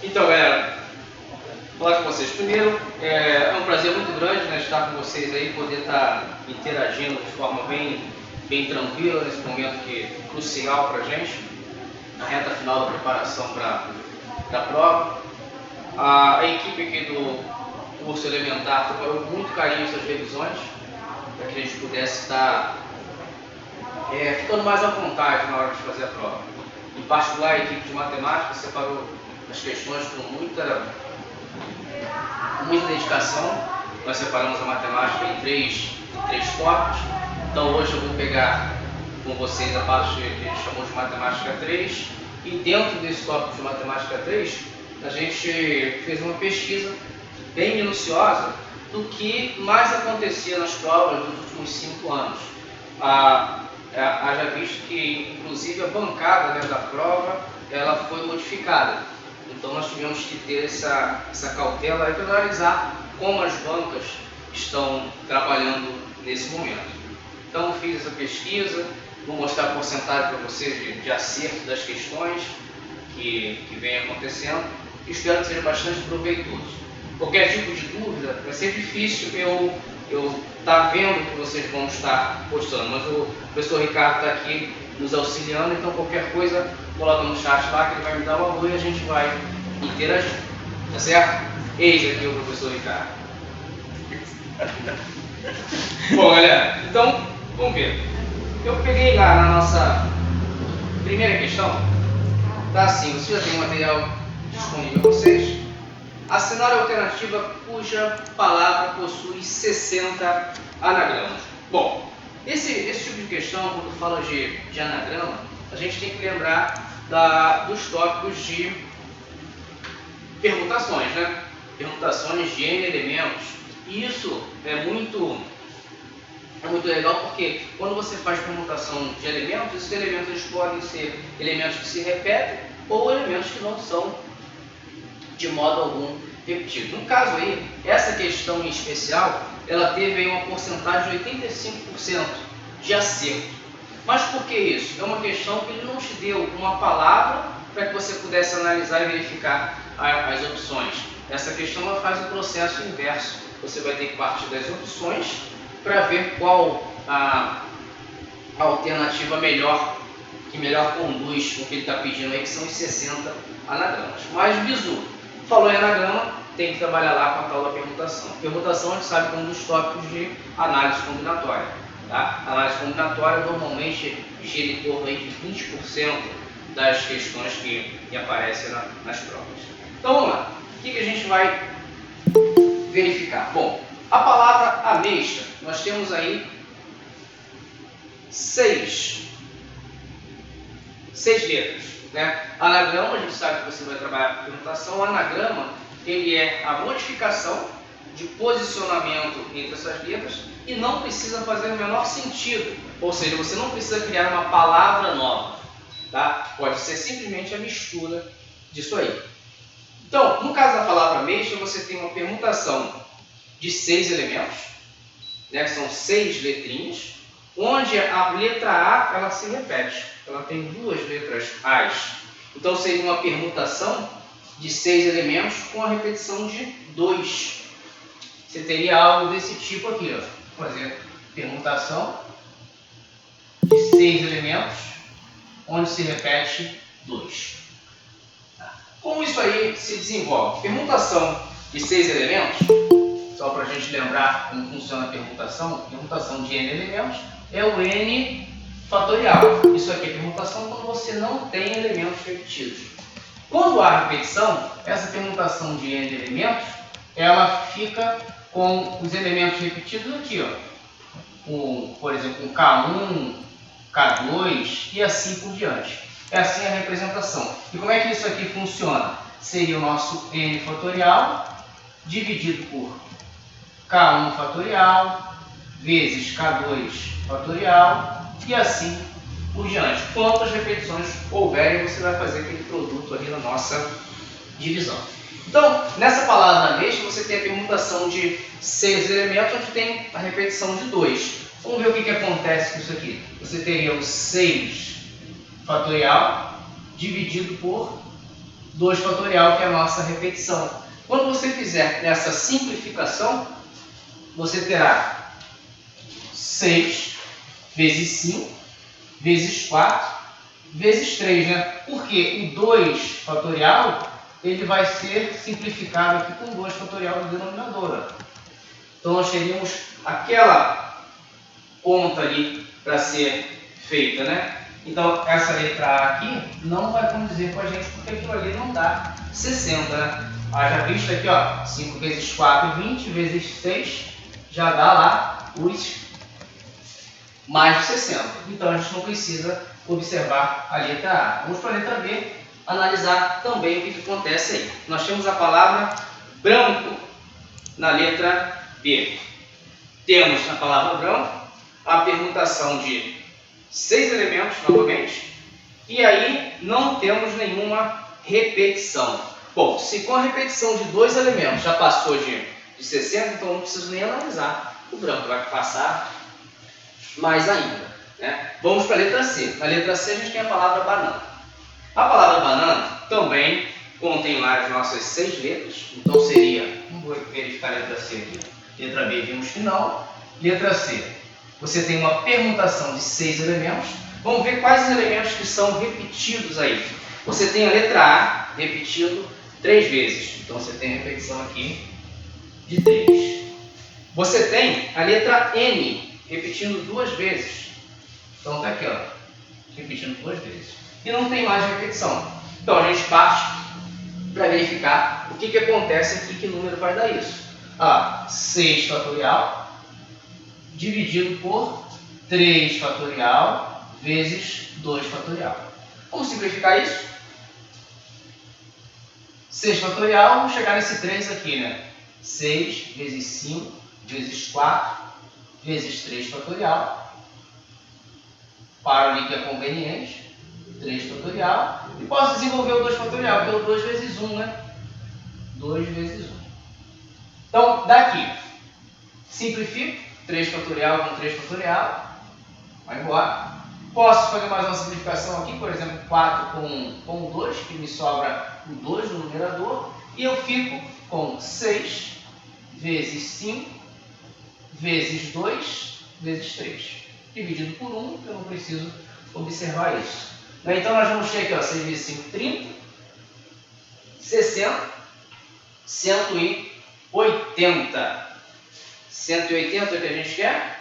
Então, galera, falar com vocês. Primeiro, é um prazer muito grande, né, estar com vocês aí, poder estar interagindo de forma bem tranquila nesse momento que é crucial para a gente, na reta final da preparação para a prova. A equipe aqui do curso elementar preparou com muito carinho essas revisões, para que a gente pudesse estar ficando mais à vontade na hora de fazer a prova. Em particular, a equipe de matemática separou as questões com muita dedicação. Nós separamos a matemática em três tópicos. Então hoje eu vou pegar com vocês a parte que a gente chamou de matemática 3, e dentro desse tópico de matemática 3 a gente fez uma pesquisa bem minuciosa do que mais acontecia nas provas dos últimos 5 anos. Haja visto que inclusive a bancada, né, da prova ela foi modificada. Então nós tivemos que ter essa cautela para analisar como as bancas estão trabalhando nesse momento. Então eu fiz essa pesquisa, vou mostrar a porcentagem para vocês de acerto das questões que vem acontecendo. Espero que seja bastante proveitoso. Qualquer tipo de dúvida, vai ser difícil eu estar vendo o que vocês vão estar postando, mas o professor Ricardo está aqui nos auxiliando, então qualquer coisa coloca no chat lá que ele vai me dar uma luz e a gente vai interagir, tá certo? Eis aqui o professor Ricardo. Bom, galera, então vamos ver. Eu peguei lá na nossa primeira questão, tá assim, você já tem o material disponível para vocês. Assinale a alternativa cuja palavra possui 60 anagramas. Bom, esse tipo de questão, quando fala de anagrama, a gente tem que lembrar dos tópicos de permutações, né? Permutações de N elementos. E isso é muito legal porque quando você faz permutação de elementos, esses elementos eles podem ser elementos que se repetem ou elementos que não são de modo algum repetido. No caso aí, essa questão em especial, ela teve aí uma porcentagem de 85% de acerto. Mas por que isso? É uma questão que ele não te deu uma palavra para que você pudesse analisar e verificar as opções. Essa questão ela faz o processo inverso. Você vai ter que partir das opções para ver qual a alternativa que melhor conduz o que ele está pedindo aí, que são os 60 anagramas. Mas bizu, falou em anagrama, tem que trabalhar lá com a tal da permutação. Permutação a gente sabe que é um dos tópicos de análise combinatória. Tá? A análise combinatória normalmente gira em torno aí de 20% das questões que aparecem nas provas. Então vamos lá, o que a gente vai verificar? Bom, a palavra ameixa, nós temos aí 6 letras. Né? Anagrama, a gente sabe que você vai trabalhar com permutação. O anagrama, ele é a modificação de posicionamento entre essas letras e não precisa fazer o menor sentido. Ou seja, você não precisa criar uma palavra nova. Tá? Pode ser simplesmente a mistura disso aí. Então, no caso da palavra ameixa, você tem uma permutação de 6 elementos, né, que são 6 letrinhas, onde a letra A ela se repete. Ela tem 2 letras A's. Então seria uma permutação de 6 elementos com a repetição de 2. Você teria algo desse tipo aqui, ó. Fazer permutação de 6 elementos, onde se repete 2. Como isso aí se desenvolve? Permutação de 6 elementos, só para a gente lembrar como funciona a permutação de N elementos, é o N fatorial. Isso aqui é permutação quando você não tem elementos repetidos. Quando há repetição, essa permutação de N elementos, ela fica com os elementos repetidos aqui, ó. Por exemplo, um K1, K2 e assim por diante. É assim a representação. E como é que isso aqui funciona? Seria o nosso N fatorial dividido por K1 fatorial vezes K2 fatorial e assim por diante. Quantas repetições houverem, você vai fazer aquele produto ali na nossa divisão. Então, nessa palavra ameixa, você tem a permutação de 6 elementos, onde tem a repetição de 2. Vamos ver o que acontece com isso aqui. Você teria o 6 fatorial dividido por 2 fatorial, que é a nossa repetição. Quando você fizer essa simplificação, você terá 6 vezes 5 vezes 4 vezes 3, né? Porque o 2 fatorial, ele vai ser simplificado aqui com 2 fatorial no denominador. Então, nós teríamos aquela conta ali para ser feita, né? Então, essa letra A aqui não vai condizer com a gente, porque aquilo ali não dá 60, né? Haja vista aqui, ó, 5 vezes 4, 20, vezes 6, já dá lá os mais de 60. Então, a gente não precisa observar a letra A. Vamos para a letra B, analisar também o que acontece aí. Nós temos a palavra branco na letra B. Temos na palavra branco a permutação de 6 elementos novamente, e aí não temos nenhuma repetição. Bom, se com a repetição de 2 elementos já passou de 60, então não preciso nem analisar. O branco vai passar mais ainda, né? Vamos para a letra C. Na letra C a gente tem a palavra banana. A palavra banana também contém lá as nossas 6 letras, então seria, vamos verificar a letra C aqui. Letra B vimos que não. Letra C, você tem uma permutação de 6 elementos. Vamos ver quais elementos que são repetidos aí. Você tem a letra A repetido 3 vezes. Então você tem a repetição aqui de 3. Você tem a letra N repetindo 2 vezes. Então está aqui, ó, repetindo 2 vezes. E não tem mais repetição. Então a gente parte para verificar o que acontece aqui, que número vai dar isso. 6 fatorial dividido por 3 fatorial vezes 2 fatorial. Vamos simplificar isso? 6 fatorial, vamos chegar nesse 3 aqui, né? 6 vezes 5 vezes 4 vezes 3 fatorial. Para ali que é conveniente. 3 fatorial. E posso desenvolver o 2 fatorial, que é o 2 vezes 1, né? 2 vezes 1. Então, daqui, simplifico. 3 fatorial com 3 fatorial. Vai embora. Posso fazer mais uma simplificação aqui, por exemplo, 4 com 2, que me sobra o 2 no numerador. E eu fico com 6 vezes 5 vezes 2 vezes 3. Dividido por 1, eu não preciso observar isso. Então, nós vamos ter aqui, ó, 6 vezes 5, 30, 60, 180. 180 é o que a gente quer?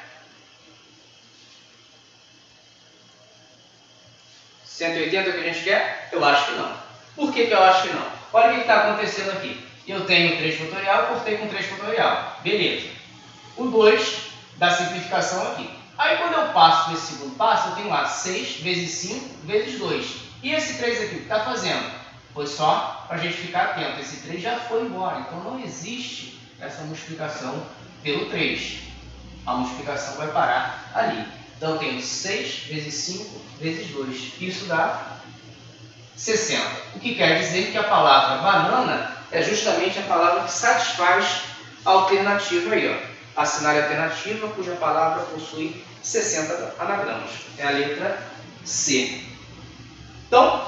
180 é o que a gente quer? Eu acho que não. Por que eu acho que não? Olha o que está acontecendo aqui. Eu tenho 3 fatorial, cortei com 3 fatorial. Beleza. O 2 da simplificação aqui. Aí quando eu passo para esse segundo passo, eu tenho lá 6 vezes 5 vezes 2. E esse 3 aqui, o que está fazendo? Foi só para a gente ficar atento. Esse 3 já foi embora. Então não existe essa multiplicação pelo 3. A multiplicação vai parar ali. Então eu tenho 6 vezes 5 vezes 2. Isso dá 60. O que quer dizer que a palavra banana é justamente a palavra que satisfaz a alternativa aí, ó. Assinar a alternativa cuja palavra possui 60 anagramas. É a letra C. Então,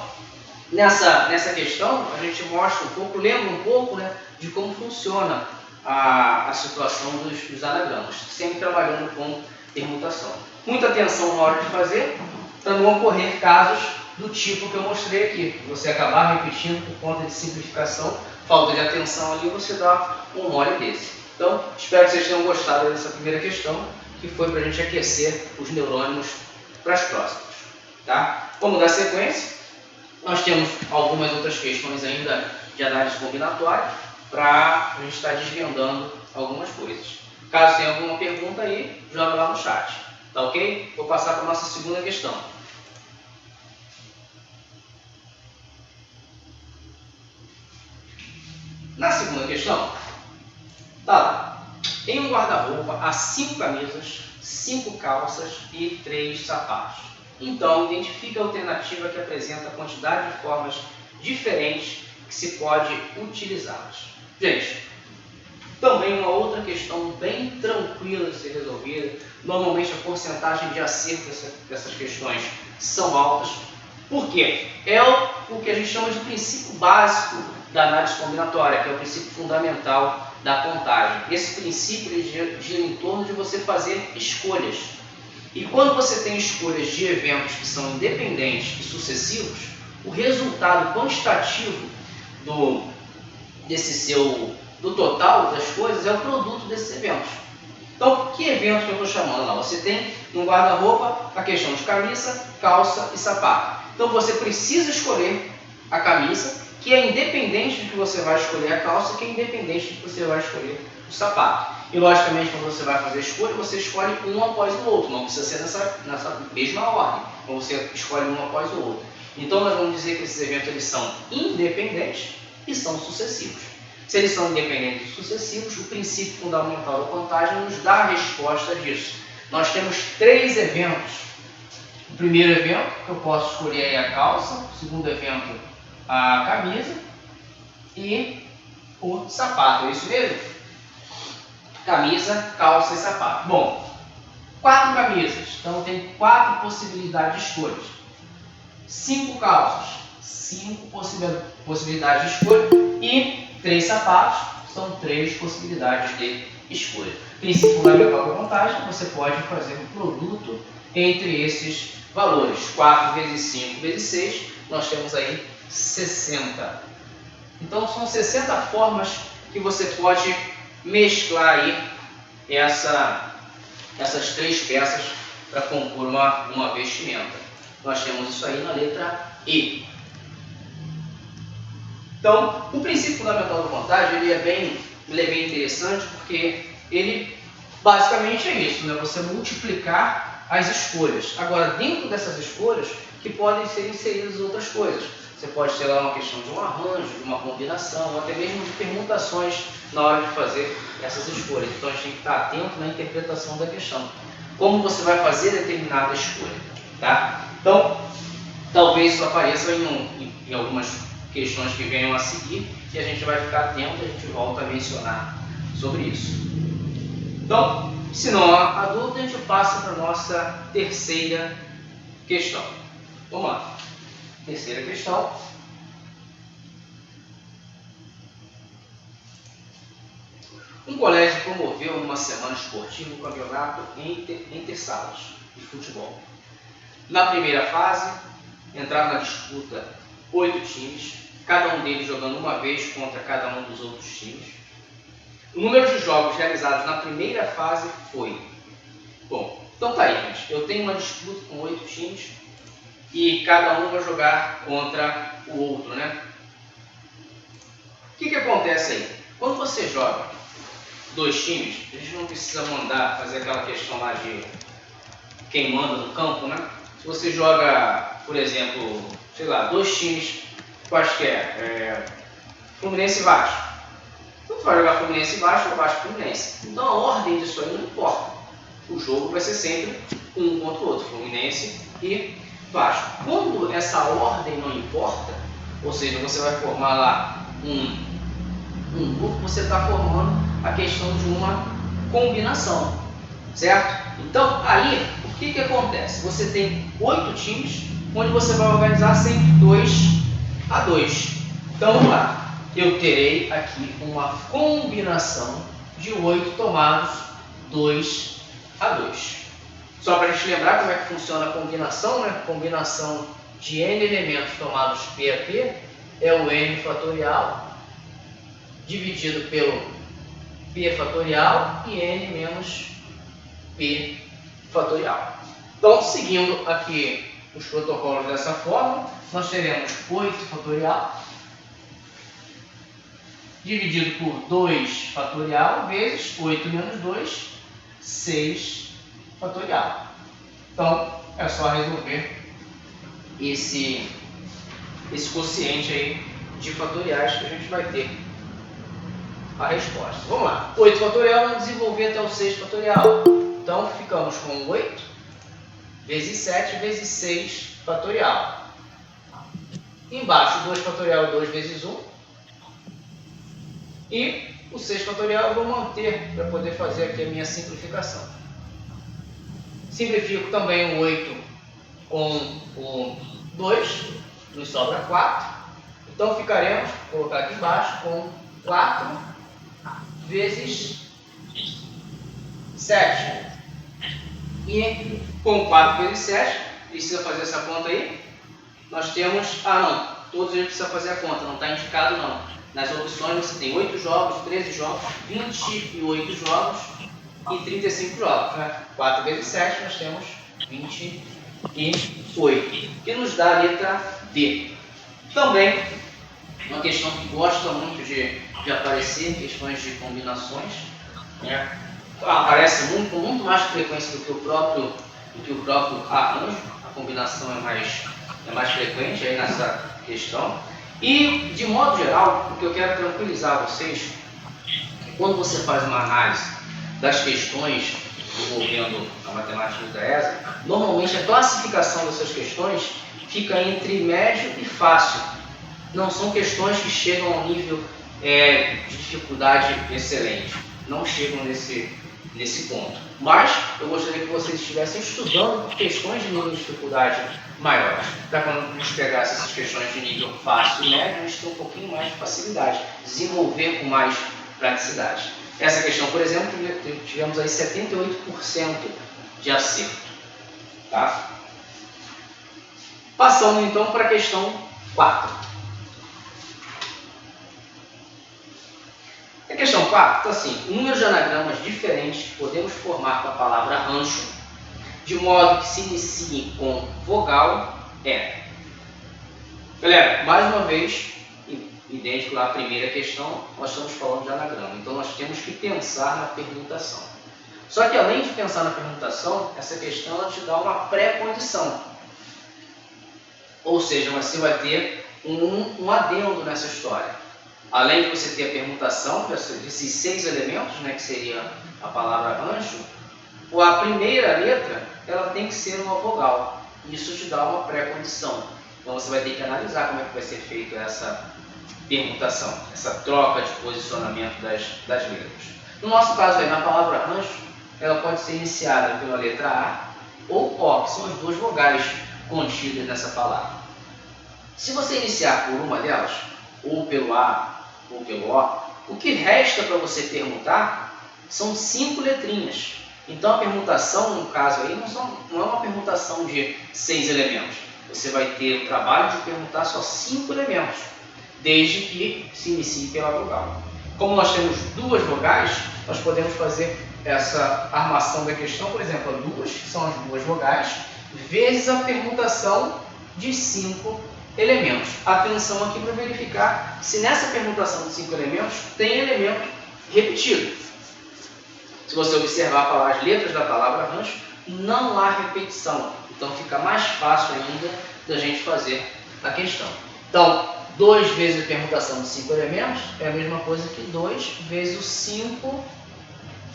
nessa questão, a gente mostra um pouco, lembra um pouco, né, de como funciona a situação dos anagramas, sempre trabalhando com permutação. Muita atenção na hora de fazer, para não ocorrer casos do tipo que eu mostrei aqui. Você acabar repetindo por conta de simplificação, falta de atenção ali, você dá um mole desse. Então, espero que vocês tenham gostado dessa primeira questão, que foi para a gente aquecer os neurônios para as próximas. Tá? Vamos dar sequência. Nós temos algumas outras questões ainda de análise combinatória, para a gente estar desvendando algumas coisas. Caso tenha alguma pergunta aí, joga lá no chat. Tá ok? Vou passar para a nossa segunda questão. Na segunda questão, tá lá. Em um guarda-roupa há 5 camisas, 5 calças e 3 sapatos. Então, identifique a alternativa que apresenta a quantidade de formas diferentes que se pode utilizá-las. Gente, também uma outra questão bem tranquila de ser resolvida. Normalmente a porcentagem de acerto dessas questões são altas. Por quê? É o que a gente chama de princípio básico da análise combinatória, que é o princípio fundamental da contagem. Esse princípio ele gira em torno de você fazer escolhas. E quando você tem escolhas de eventos que são independentes e sucessivos, o resultado quantitativo do total das coisas é o produto desses eventos. Então, que evento que eu estou chamando lá? Você tem no guarda-roupa a questão de camisa, calça e sapato. Então, você precisa escolher a camisa, que é independente de que você vai escolher a calça, que é independente de que você vai escolher o sapato. E, logicamente, quando você vai fazer a escolha, você escolhe um após o outro. Não precisa ser nessa mesma ordem. Então, você escolhe um após o outro. Então, nós vamos dizer que esses eventos eles são independentes e são sucessivos. Se eles são independentes e sucessivos, o princípio fundamental da contagem nos dá a resposta disso. Nós temos 3 eventos. O primeiro evento, que eu posso escolher é a calça. O segundo evento, a camisa. E o sapato, é isso mesmo? Camisa, calça e sapato. Bom, 4 camisas. Então, tem 4 possibilidades de escolhas. 5 calças, 5 possibilidades de escolha. E 3 sapatos, são 3 possibilidades de escolha. Princípio fundamental da contagem, você pode fazer um produto entre esses valores. 4 vezes 5 vezes 6, nós temos aí 60. Então, são 60 formas que você pode mesclar aí essas 3 peças para compor uma vestimenta. Nós temos isso aí na letra E. Então, o princípio fundamental da contagem ele é bem interessante porque ele basicamente é isso, né? Você multiplicar as escolhas. Agora, dentro dessas escolhas, que podem ser inseridas outras coisas. Você pode ter lá uma questão de um arranjo, de uma combinação, ou até mesmo de permutações na hora de fazer essas escolhas. Então, a gente tem que estar atento na interpretação da questão. Como você vai fazer determinada escolha, tá? Então, talvez isso apareça em algumas questões que venham a seguir e a gente vai ficar atento e a gente volta a mencionar sobre isso. Então, se não há dúvida, a gente passa para a nossa terceira questão. Vamos lá. Terceira questão. Um colégio promoveu numa semana esportiva um campeonato intersalas de futebol. Na primeira fase, entraram na disputa 8 times, cada um deles jogando uma vez contra cada um dos outros times. O número de jogos realizados na primeira fase foi... Bom, então tá aí, gente. Eu tenho uma disputa com 8 times e cada um vai jogar contra o outro, né? O que acontece aí? Quando você joga 2 times, a gente não precisa mandar fazer aquela questão lá de quem manda no campo, né? Se você joga, por exemplo, sei lá, 2 times quaisquer, Fluminense e Vasco. Então tu vai jogar Fluminense e Vasco ou Vasco e Fluminense. Então a ordem disso aí não importa. O jogo vai ser sempre um contra o outro, Fluminense e Vasco. Quando essa ordem não importa, ou seja, você vai formar lá um grupo, você está formando a questão de uma combinação, certo? Então aí, o que acontece? Você tem 8 times, onde você vai organizar sempre 2-2. Então vamos lá. Eu terei aqui uma combinação de 8 tomados 2-2. Só para a gente lembrar como é que funciona a combinação, né? Combinação de n elementos tomados P a P é o n fatorial dividido pelo P fatorial e n menos P fatorial. Então, seguindo aqui os protocolos dessa forma, nós teremos 8 fatorial dividido por 2 fatorial vezes 8 menos 2, 6 fatorial. Então, é só resolver esse quociente aí de fatoriais que a gente vai ter a resposta. Vamos lá. 8 fatorial, vamos desenvolver até o 6 fatorial. Então, ficamos com 8 vezes 7 vezes 6 fatorial. Embaixo, 2 fatorial, 2 vezes 1. E o 6 fatorial eu vou manter para poder fazer aqui a minha simplificação. Simplifico também o 8 com o 2, nos sobra 4. Então ficaremos, vou colocar aqui embaixo, com 4 vezes 7. E com 4 vezes 7, precisa fazer essa conta aí. Nós temos, todos a gente precisa fazer a conta, não está indicado não. Nas opções você tem 8 jogos, 13 jogos, 28 jogos e 35 jogos. Né? 4 vezes 7 nós temos 28, que nos dá a letra D. Também, uma questão que gosta muito de aparecer, questões de combinações, né? Aparece com muito mais frequência do que o próprio arranjo, a combinação é mais frequente aí nessa questão. E, de modo geral, o que eu quero tranquilizar vocês, é quando você faz uma análise das questões envolvendo a matemática da ESA, normalmente a classificação dessas questões fica entre médio e fácil. Não são questões que chegam ao nível de dificuldade excelente, não chegam nesse ponto. Mas eu gostaria que vocês estivessem estudando questões de nível de dificuldade maiores, para quando a gente pegasse essas questões de nível fácil e médio, a gente ter um pouquinho mais de facilidade, desenvolver com mais praticidade. Essa questão, por exemplo, tivemos aí 78% de acerto. Tá? Passando então para a questão 4. A questão 4 está assim: números de anagramas diferentes que podemos formar com a palavra rancho, de modo que se inicie com vogal é. Galera, mais uma vez, idêntico à primeira questão, nós estamos falando de anagrama. Então nós temos que pensar na permutação. Só que além de pensar na permutação, essa questão ela te dá uma pré-condição. Ou seja, você vai ter um adendo nessa história. Além de você ter a permutação desses 6 elementos, né, que seria a palavra rancho, a primeira letra ela tem que ser uma vogal. Isso te dá uma pré-condição. Então você vai ter que analisar como é que vai ser feita essa permutação, essa troca de posicionamento das letras. No nosso caso, aí, na palavra rancho, ela pode ser iniciada pela letra A ou O, que são as duas vogais contidas nessa palavra. Se você iniciar por uma delas, ou pelo A ou pelo O, o que resta para você permutar são 5 letrinhas. Então a permutação, no caso aí, não é uma permutação de 6 elementos. Você vai ter o trabalho de permutar só 5 elementos, desde que se inicie pela vogal. Como nós temos duas vogais, nós podemos fazer essa armação da questão, por exemplo, a duas, que são as duas vogais, vezes a permutação de 5 elementos. Atenção aqui para verificar se nessa permutação de 5 elementos tem elemento repetido. Se você observar as letras da palavra rancho, não há repetição. Então fica mais fácil ainda da gente fazer a questão. Então, 2 vezes a permutação de 5 elementos é a mesma coisa que 2 vezes o 5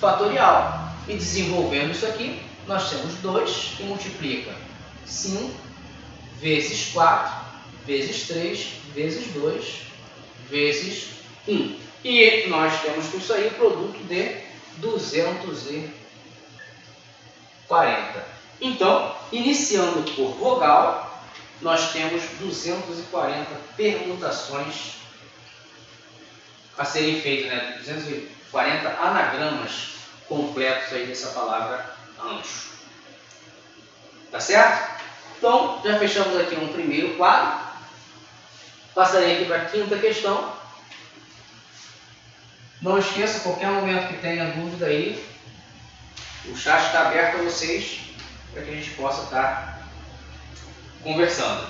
fatorial. E desenvolvendo isso aqui, nós temos 2 que multiplica 5 vezes 4 vezes 3 vezes 2 vezes 1. E nós temos com isso aí o produto de 240. Então, iniciando por vogal, nós temos 240 permutações a serem feitas, né? 240 anagramas completos aí dessa palavra rancho. Tá certo? Então, já fechamos aqui um primeiro quadro. Passarei aqui para a quinta questão. Não esqueça, qualquer momento que tenha dúvida aí, o chat está aberto a vocês para que a gente possa estar conversando.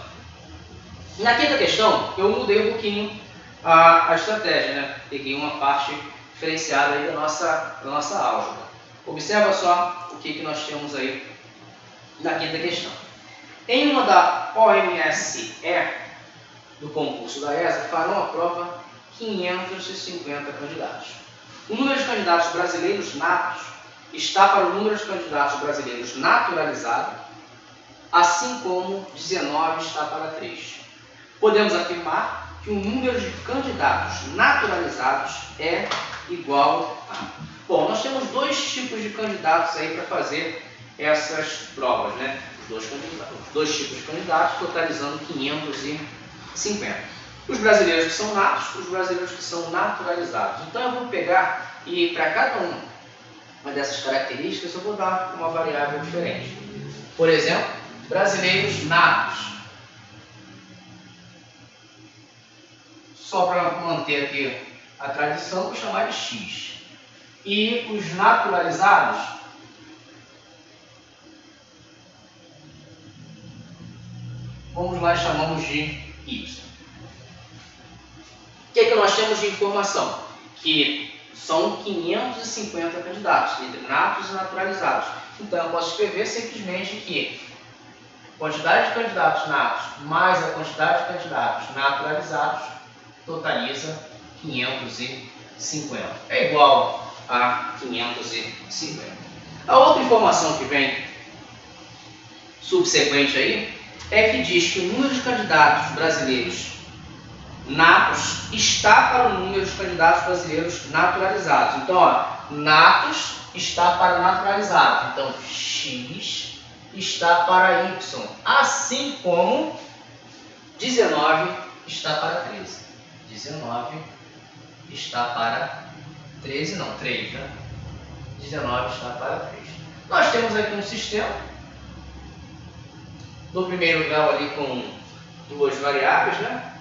Na quinta questão, eu mudei um pouquinho a estratégia, né? Peguei uma parte diferenciada aí da nossa álgebra. Observa só o que nós temos aí na quinta questão. Em uma da OMSE do concurso da ESA, farão a prova 550 candidatos. O número de candidatos brasileiros natos está para o número de candidatos brasileiros naturalizados, assim como 19 está para 3. Podemos afirmar que o número de candidatos naturalizados é igual a... Bom, nós temos 2 tipos de candidatos aí para fazer essas provas, né? os dois tipos de candidatos, totalizando 550. Os brasileiros que são natos, os brasileiros que são naturalizados. Então eu vou pegar e para cada uma dessas características eu vou dar uma variável diferente. Por exemplo, brasileiros natos. Só para manter aqui a tradição, vou chamar de X. E os naturalizados, vamos lá e chamamos de Y. O que é que nós temos de informação? Que são 550 candidatos, entre natos e naturalizados. Então eu posso escrever simplesmente que a quantidade de candidatos natos mais a quantidade de candidatos naturalizados totaliza 550. É igual a 550. A outra informação que vem subsequente aí é que diz que o número de candidatos brasileiros natos está para o número de candidatos brasileiros naturalizados. Então, ó, natos está para naturalizado. Então, X está para Y. Assim como 19 está para 13. 19 está para 13, não, 3, né? 19 está para 3. Nós temos aqui um sistema do primeiro grau ali com duas variáveis, né?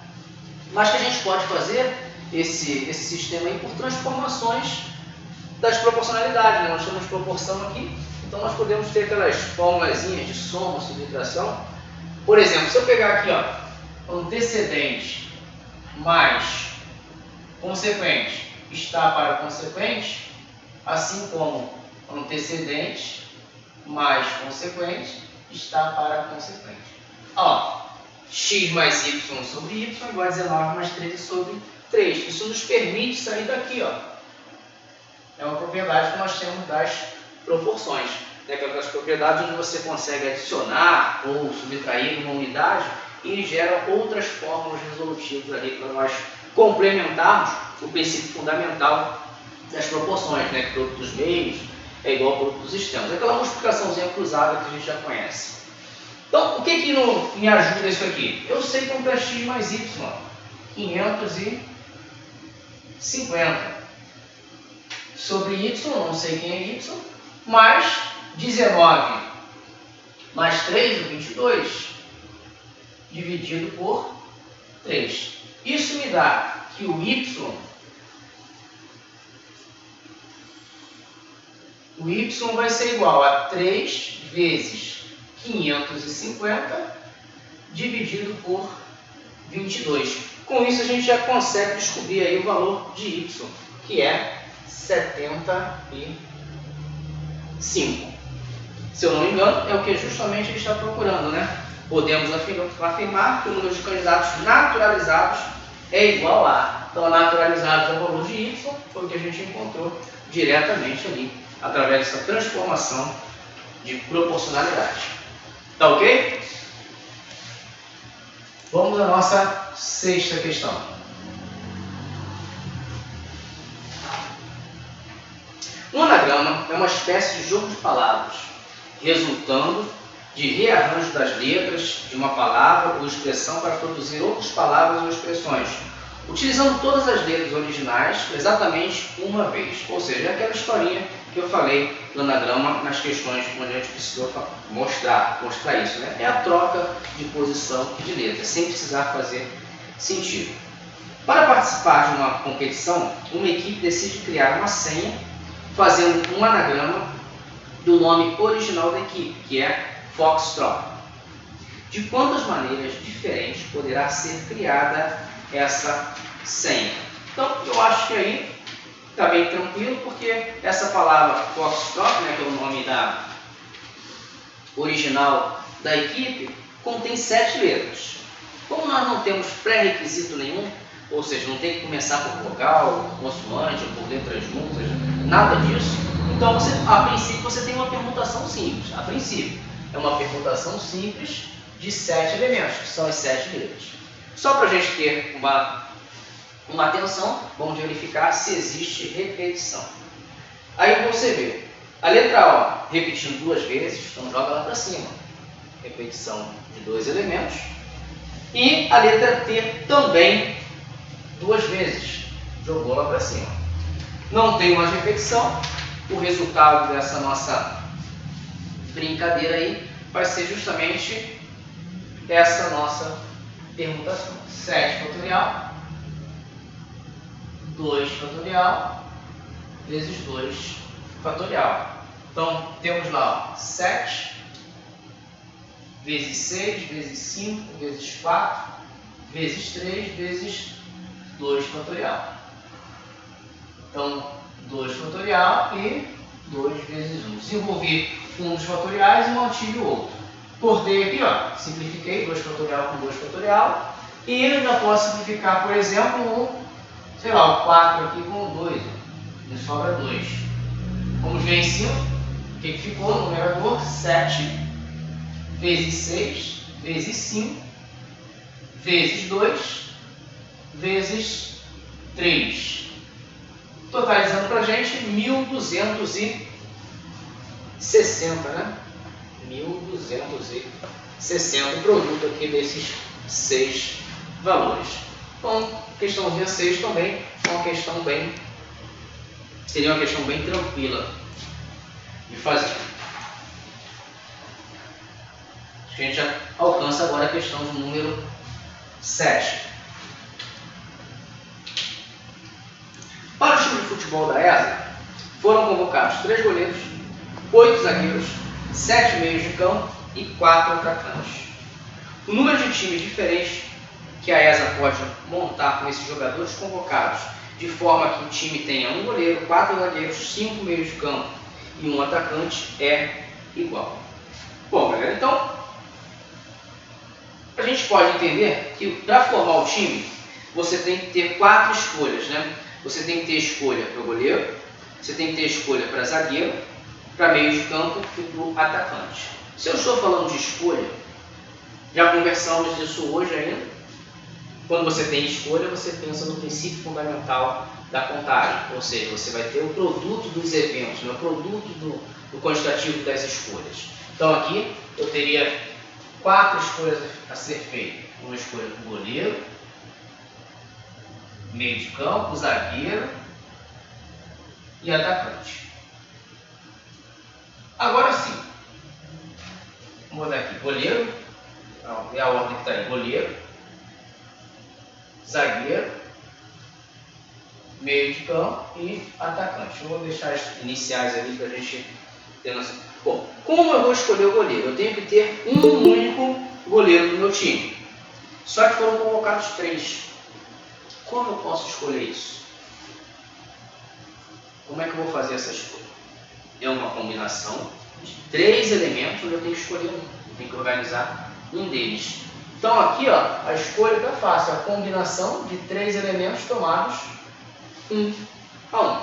Mas que a gente pode fazer esse sistema aí por transformações das proporcionalidades, né? Nós temos proporção aqui, então nós podemos ter aquelas formulazinhas de soma, subtração. Por exemplo, se eu pegar aqui, ó, antecedente mais consequente está para consequente, assim como antecedente mais consequente está para consequente. Ó, x mais y sobre y igual a 19 mais 13 sobre 3. Isso nos permite sair daqui, ó. É uma propriedade que nós temos das proporções, né? Que é aquelas propriedades onde você consegue adicionar ou subtrair uma unidade e gera outras fórmulas resolutivas ali para nós complementarmos o princípio fundamental das proporções, né? Que produto dos meios é igual ao produto dos extremos. É aquela multiplicaçãozinha cruzada que a gente já conhece. Então, o que me ajuda isso aqui? Eu sei quanto é x mais y, 550. Sobre y, não sei quem é y, mais 19 mais 3, 22, dividido por 3. Isso me dá que o y vai ser igual a 3 vezes 550 dividido por 22. Com isso a gente já consegue descobrir aí o valor de y, que é 75. Se eu não me engano, é o que justamente ele está procurando, né? Podemos afirmar que o número de candidatos naturalizados é igual a. Então, naturalizados é o valor de y, foi o que a gente encontrou diretamente ali, através dessa transformação de proporcionalidade. Tá ok? Vamos à nossa sexta questão. Um anagrama é uma espécie de jogo de palavras, resultando de rearranjo das letras de uma palavra ou expressão para produzir outras palavras ou expressões, utilizando todas as letras originais exatamente uma vez. Ou seja, é aquela historinha que eu falei do anagrama nas questões onde a gente precisou mostrar isso, né? É a troca de posição de letras, sem precisar fazer sentido. Para participar de uma competição, uma equipe decide criar uma senha fazendo um anagrama do nome original da equipe, que é Foxtrot. De quantas maneiras diferentes poderá ser criada essa senha? Então, eu acho que aí está bem tranquilo, porque essa palavra Foxtrot, né, que é o nome original da equipe, contém 7 letras. Como nós não temos pré-requisito nenhum, ou seja, não tem que começar por vogal, consoante ou por letras juntas, nada disso, então a princípio você tem uma permutação simples. A princípio, é uma permutação simples de 7 elementos, que são as 7 letras. Só para a gente ter uma atenção, vamos verificar se existe repetição. Aí você vê, a letra O repetindo 2 vezes, então joga lá para cima. repetição de 2 elementos. E a letra T também 2 vezes, jogou lá para cima. Não tem mais repetição, o resultado dessa nossa brincadeira aí vai ser justamente essa nossa permutação. 7 fatorial, 2 fatorial, vezes 2 fatorial. Então, temos lá ó, 7 vezes 6, vezes 5, vezes 4, vezes 3, vezes 2 fatorial. Então, 2 fatorial e 2 vezes 1. Desenvolvi um dos fatoriais e mantive o outro. Cortei aqui, ó, simplifiquei 2 fatorial com 2 fatorial. E eu já posso simplificar, por exemplo, o, sei lá, o 4 aqui com o 2. Me sobra 2. Vamos ver em cima o que ficou no numerador. 7 vezes 6, vezes 5, vezes 2, vezes 3. Totalizando para a gente 1260, né? 1260 o produto aqui desses 6 valores. Então, questãozinha 6 também é uma questão bem, seria uma questão bem tranquila de fazer. Acho que a gente já alcança agora a questão de número 7. Para o time de futebol da ESA, foram convocados 3 goleiros, 8 zagueiros, 7 meios de campo e 4 atacantes. O número de times diferentes que a ESA pode montar com esses jogadores convocados, de forma que o time tenha 1 goleiro, 4 zagueiros, 5 meios de campo e 1 atacante, é igual. Bom, galera, então a gente pode entender que para formar o time, você tem que ter 4 escolhas, né? Você tem que ter escolha para o goleiro, você tem que ter escolha para zagueiro, para meio de campo e para o atacante. Se eu estou falando de escolha, já conversamos disso hoje ainda. Quando você tem escolha, você pensa no princípio fundamental da contagem, ou seja, você vai ter o produto dos eventos, o produto do quantitativo das escolhas. Então aqui eu teria 4 escolhas a ser feitas. Uma escolha para o goleiro, meio de campo, zagueiro e atacante. Agora sim, vamos botar aqui goleiro, é a ordem que está aí: goleiro, zagueiro, meio de campo e atacante. Eu vou deixar as iniciais ali para a gente ter noção. Bom, como eu vou escolher o goleiro? Eu tenho que ter um único goleiro no meu time. Só que foram convocados 3. Como eu posso escolher isso? Como é que eu vou fazer essa escolha? É uma combinação de 3 elementos onde eu tenho que escolher um. Eu tenho que organizar um deles. Então aqui, ó, a escolha está fácil. A combinação de 3 elementos tomados 1 a 1.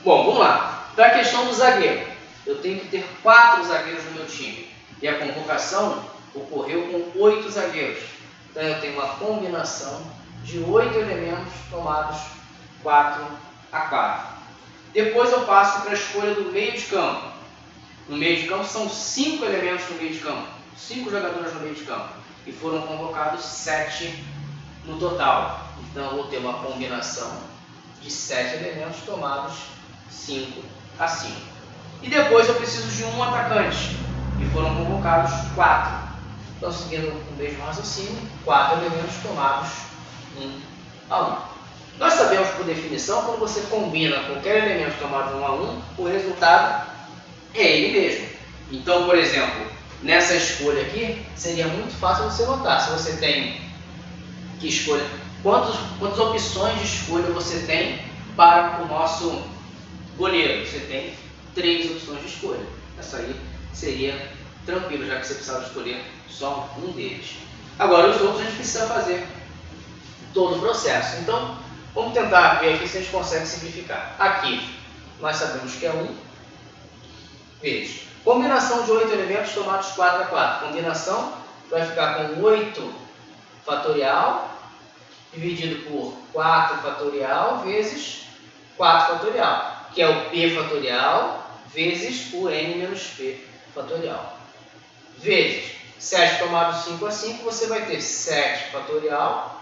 Bom, vamos lá. Para a questão do zagueiro, eu tenho que ter 4 zagueiros no meu time. E a convocação ocorreu com 8 zagueiros. Então eu tenho uma combinação de 8 elementos tomados 4 a 4. Depois eu passo para a escolha do meio de campo. No meio de campo são 5 elementos no meio de campo, 5 jogadores no meio de campo, e foram convocados 7 no total. Então eu vou ter uma combinação de 7 elementos tomados 5 a 5. E depois eu preciso de um atacante, e foram convocados 4. Então, seguindo o mesmo raciocínio, 4 elementos tomados 1 a 1. Nós sabemos por definição, quando você combina qualquer elemento tomado 1 a 1, o resultado é ele mesmo. Então, por exemplo, nessa escolha aqui, seria muito fácil você notar. Se você tem que escolher, quantas opções de escolha você tem para o nosso goleiro? Você tem 3 opções de escolha. Essa aí seria tranquilo, já que você precisava escolher só um deles. Agora, os outros a gente precisa fazer todo o processo. Então, vamos tentar ver aqui se a gente consegue simplificar. Aqui, nós sabemos que é 1 vezes combinação de 8 elementos tomados 4 a 4. Combinação vai ficar com 8 fatorial dividido por 4 fatorial vezes 4 fatorial, que é o p fatorial vezes o n menos p fatorial. vezes 7 tomado 5 a 5, você vai ter 7 fatorial,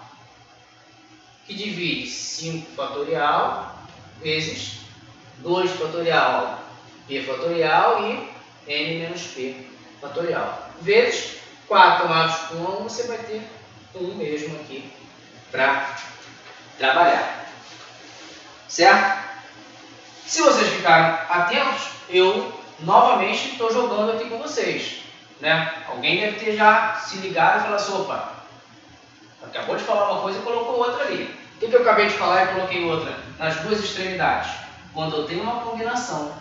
que divide 5 fatorial, vezes 2 fatorial, p fatorial e n menos p fatorial, vezes 4 tomados com 1 a 1, você vai ter 1 mesmo aqui para trabalhar. Certo? Se vocês ficaram atentos, eu novamente estou jogando aqui com vocês. Né? Alguém deve ter já se ligado e falado assim, opa, acabou de falar uma coisa e colocou outra ali. O que eu acabei de falar e coloquei outra? Nas duas extremidades. Quando eu tenho uma combinação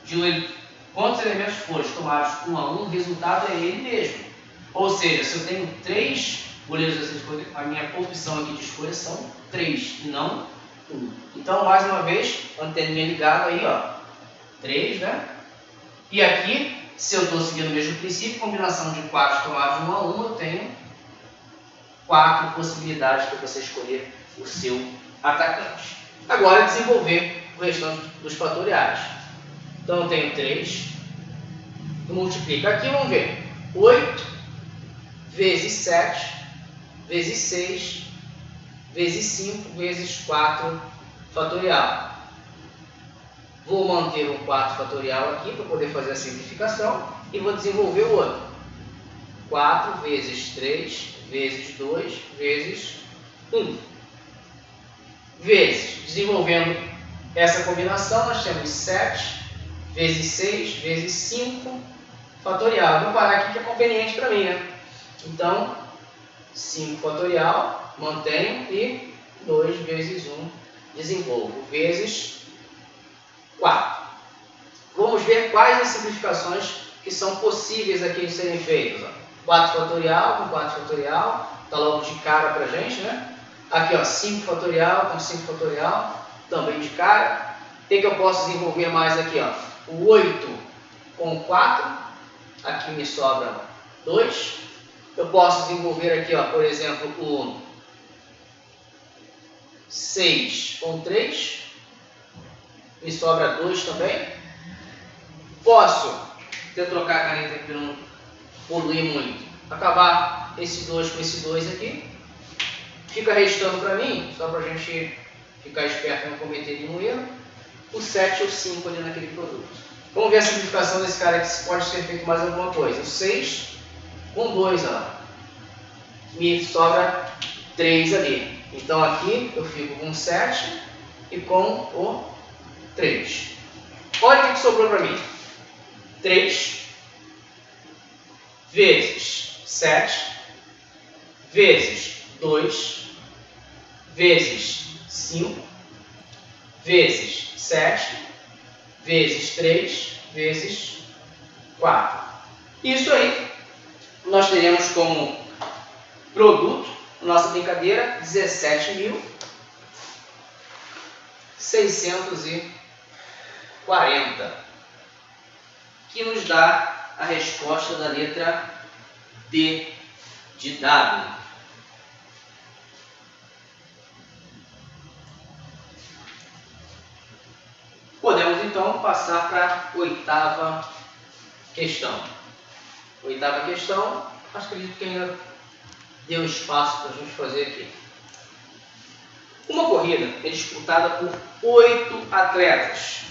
de quantos elementos forem tomados 1 a 1, o resultado é ele mesmo. Ou seja, se eu tenho 3 goleiros dessa escolha, a minha opção aqui de escolha são 3 e não 1. Então, mais uma vez, anteninha ligada aí, ó, 3, né? E aqui, se eu estou seguindo o mesmo princípio, combinação de 4 tomados 1 a 1, eu tenho 4 possibilidades para você escolher o seu atacante. Agora, desenvolver o restante dos fatoriais. Então, eu tenho 3, multiplica aqui, vamos ver, 8 vezes 7, vezes 6, vezes 5, vezes 4 fatorial. Vou manter um 4 fatorial aqui para poder fazer a simplificação e vou desenvolver o outro. 4 vezes 3, vezes 2, vezes 1. Vezes, desenvolvendo essa combinação, nós temos 7 vezes 6, vezes 5 fatorial. Vou parar aqui que é conveniente para mim, né? Então, 5 fatorial, mantenho e 2 vezes 1 desenvolvo, vezes 4. Vamos ver quais as simplificações que são possíveis aqui de serem feitas. 4 fatorial com 4 fatorial, está logo de cara para a gente, né? Aqui, ó, 5 fatorial com 5 fatorial, também de cara. O que eu posso desenvolver mais aqui, ó? O 8 com 4, aqui me sobra 2. Eu posso desenvolver aqui, ó, por exemplo, o 6 com 3, me sobra 2 também. Posso trocar a caneta aqui para não poluir muito, acabar esse 2 com esse 2 aqui. Fica restando para mim, só para a gente ficar esperto e não cometer nenhum erro, o 7 e o 5 ali naquele produto. Vamos ver a simplificação desse cara aqui, se pode ser feito mais alguma coisa. O 6 com 2, ó, me sobra 3 ali. Então aqui eu fico com 7 e com o 3. Olha o que sobrou para mim. 3 vezes 7 vezes 2 vezes 5 vezes 7 vezes 3 vezes 4. Isso aí nós teremos como produto, nossa brincadeira, 17.640, que nos dá a resposta da letra D de dado. Podemos então passar para a oitava questão. Oitava questão, acredito que ainda deu espaço para a gente fazer aqui. Uma corrida é disputada por 8 atletas.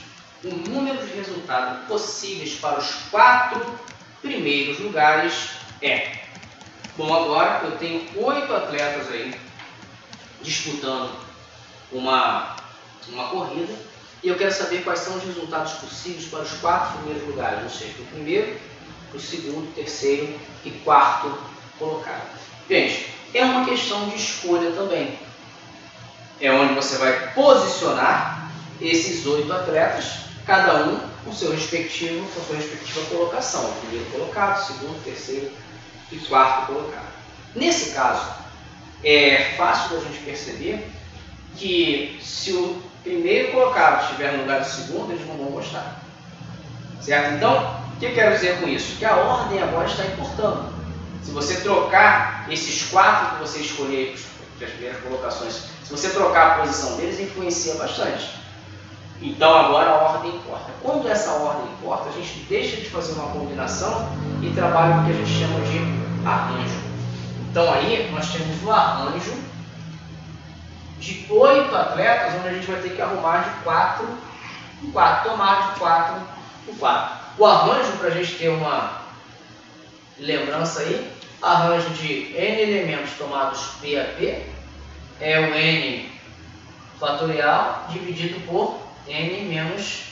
O número de resultados possíveis para os 4 primeiros lugares é... Bom, agora eu tenho 8 atletas aí disputando uma corrida e eu quero saber quais são os resultados possíveis para os 4 primeiros lugares, ou seja, o primeiro, o segundo, terceiro e quarto colocado. Gente, é uma questão de escolha também. É onde você vai posicionar esses 8 atletas, cada um com sua respectiva colocação. O primeiro colocado, segundo, terceiro e quarto colocado. Nesse caso, é fácil da gente perceber que se o primeiro colocado estiver no lugar do segundo, eles não vão gostar. Certo? Então, o que eu quero dizer com isso? Que a ordem agora está importando. Se você trocar esses 4 que você escolher, as primeiras colocações, se você trocar a posição deles, influencia bastante. Então agora a ordem importa. Quando essa ordem importa, a gente deixa de fazer uma combinação e trabalho com o que a gente chama de arranjo. Então aí nós temos o arranjo de 8 atletas, onde a gente vai ter que arrumar de 4 em 4, tomar de 4 em 4. O arranjo, para a gente ter uma lembrança aí, arranjo de n elementos tomados P a P é o n fatorial dividido por n menos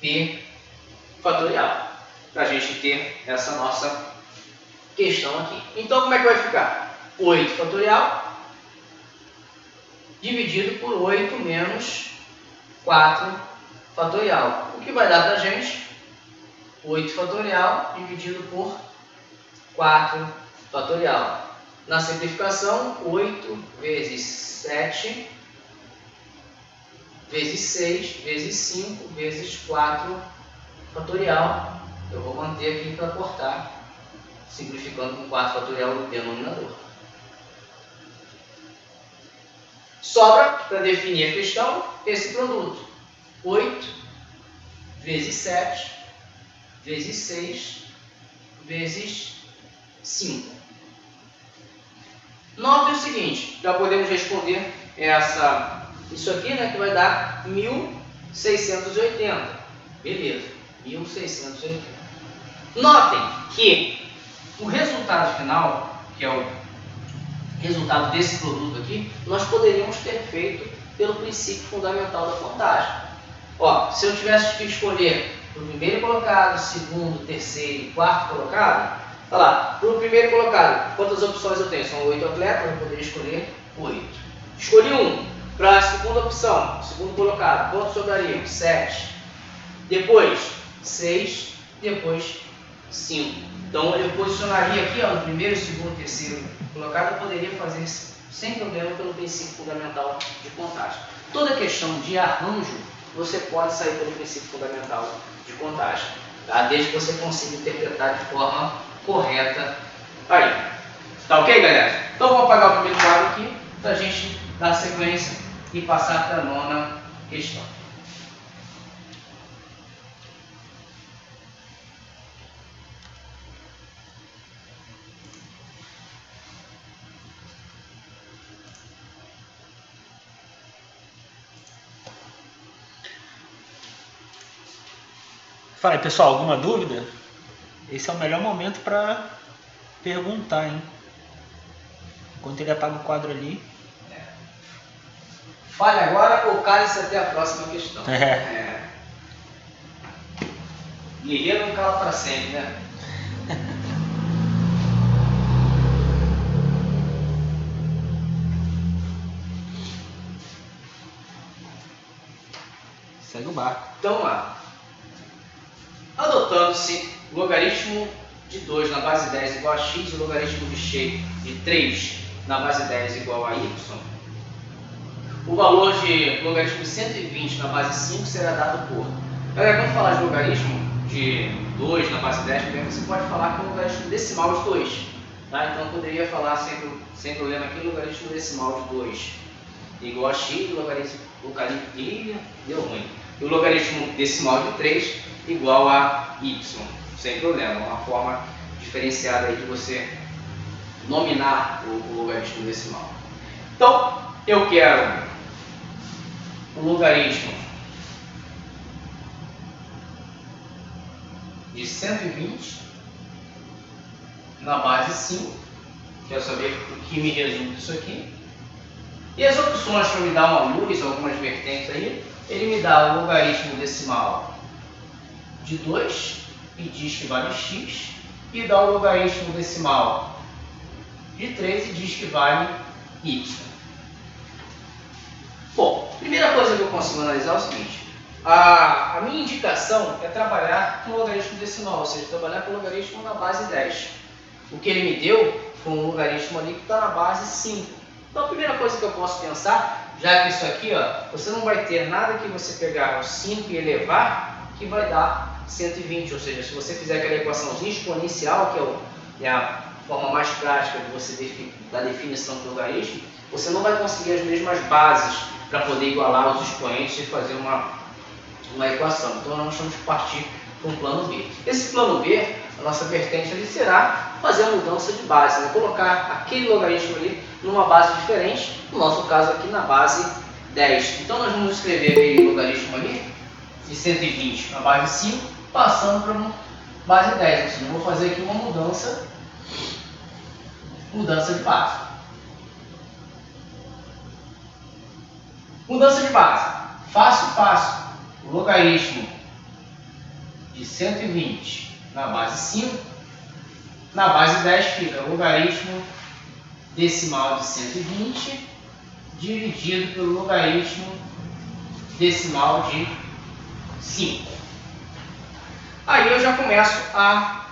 P fatorial, para a gente ter essa nossa questão aqui. Então, como é que vai ficar? 8 fatorial dividido por 8 menos 4 fatorial. O que vai dar para a gente? 8 fatorial dividido por 4 fatorial. Na simplificação, 8 vezes 7 vezes 6 vezes 5 vezes 4 fatorial. Eu vou manter aqui para cortar, simplificando com 4 fatorial no denominador. Sobra, para definir a questão, esse produto. 8 vezes 7 vezes 6 vezes 5. Note o seguinte, já podemos responder isso aqui, né, que vai dar 1.680. Beleza, 1.680. Notem que o resultado final, que é o resultado desse produto aqui, nós poderíamos ter feito pelo princípio fundamental da contagem. Ó, se eu tivesse que escolher para o primeiro colocado, segundo, terceiro e quarto colocado, olha lá, para o primeiro colocado, quantas opções eu tenho? São 8 atletas, eu poderia escolher 8. Escolhi um. Para a segunda opção, segundo colocado, quantos sobrariam? 7. Depois, 6. Depois, 5. Então, eu posicionaria aqui, ó, no primeiro, segundo, terceiro colocado, eu poderia fazer sem problema pelo princípio fundamental de contagem. Toda questão de arranjo, você pode sair pelo princípio fundamental de contagem, tá? Desde que você consiga interpretar de forma correta aí. Tá ok, galera? Então, vou apagar o primeiro quadro aqui para a gente dar sequência e passar para a 9ª questão. Fala aí, pessoal, alguma dúvida? Esse é o melhor momento para perguntar, hein? Enquanto ele apaga o quadro ali. Fale agora ou cale-se até a próxima questão. Guerreiro não cala para sempre, né? Segue o barco. Então, lá. Adotando-se o logaritmo de 2 na base 10 igual a x e o logaritmo de x de 3 na base 10 igual a y, o valor de logaritmo de 120 na base 5 será dado por... Galera, quando falar de logaritmo de 2 na base 10, você pode falar com o logaritmo decimal de 2. Tá? Então, eu poderia falar sem problema aqui o logaritmo decimal de 2 igual a x, o logaritmo... deu ruim. E o logaritmo decimal de 3 igual a y, sem problema. Uma forma diferenciada aí de você nominar o logaritmo decimal. Então, eu quero o logaritmo de 120 na base 5. Quero saber o que me resulta isso aqui. E as opções para me dar uma luz, algumas vertentes aí, ele me dá o logaritmo decimal de 2 e diz que vale x, e dá o logaritmo decimal de 3 e diz que vale y. Bom, primeira coisa que eu consigo analisar é o seguinte: a minha indicação é trabalhar com o logaritmo decimal, ou seja, trabalhar com o logaritmo na base 10. O que ele me deu foi um logaritmo ali que está na base 5. Então a primeira coisa que eu posso pensar, já que isso aqui, ó, você não vai ter nada que você pegar o 5 e elevar, que vai dar 120, ou seja, se você fizer aquela equaçãozinha exponencial, que é a forma mais prática de você da definição do logaritmo, você não vai conseguir as mesmas bases para poder igualar os expoentes e fazer uma equação. Então nós vamos partir para um plano B. Esse plano B, a nossa vertente ali será fazer a mudança de base, né? Colocar aquele logaritmo ali numa base diferente, no nosso caso aqui na base 10. Então nós vamos escrever aquele logaritmo ali de 120 na base 5, passando para uma base 10. Ou seja, eu vou fazer aqui uma mudança de base. Mudança de base. Fácil. O logaritmo de 120 na base 5. Na base 10 fica o logaritmo decimal de 120 dividido pelo logaritmo decimal de 5. Aí eu já começo a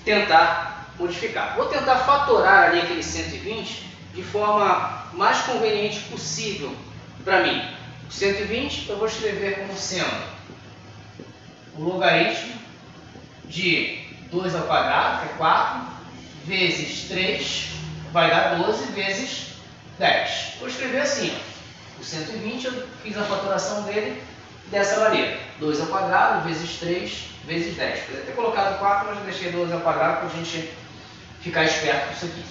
tentar modificar. Vou tentar fatorar ali aquele 120 de forma mais conveniente possível para mim. O 120 eu vou escrever como sendo o logaritmo de 2 ao quadrado, que é 4, vezes 3, vai dar 12, vezes 10. Vou escrever assim, ó. O 120 eu fiz a fatoração dele dessa maneira. 2 ao quadrado, vezes 3, vezes 10. Poderia ter colocado 4, mas eu deixei 12 ao quadrado para a gente ficar esperto com isso aqui.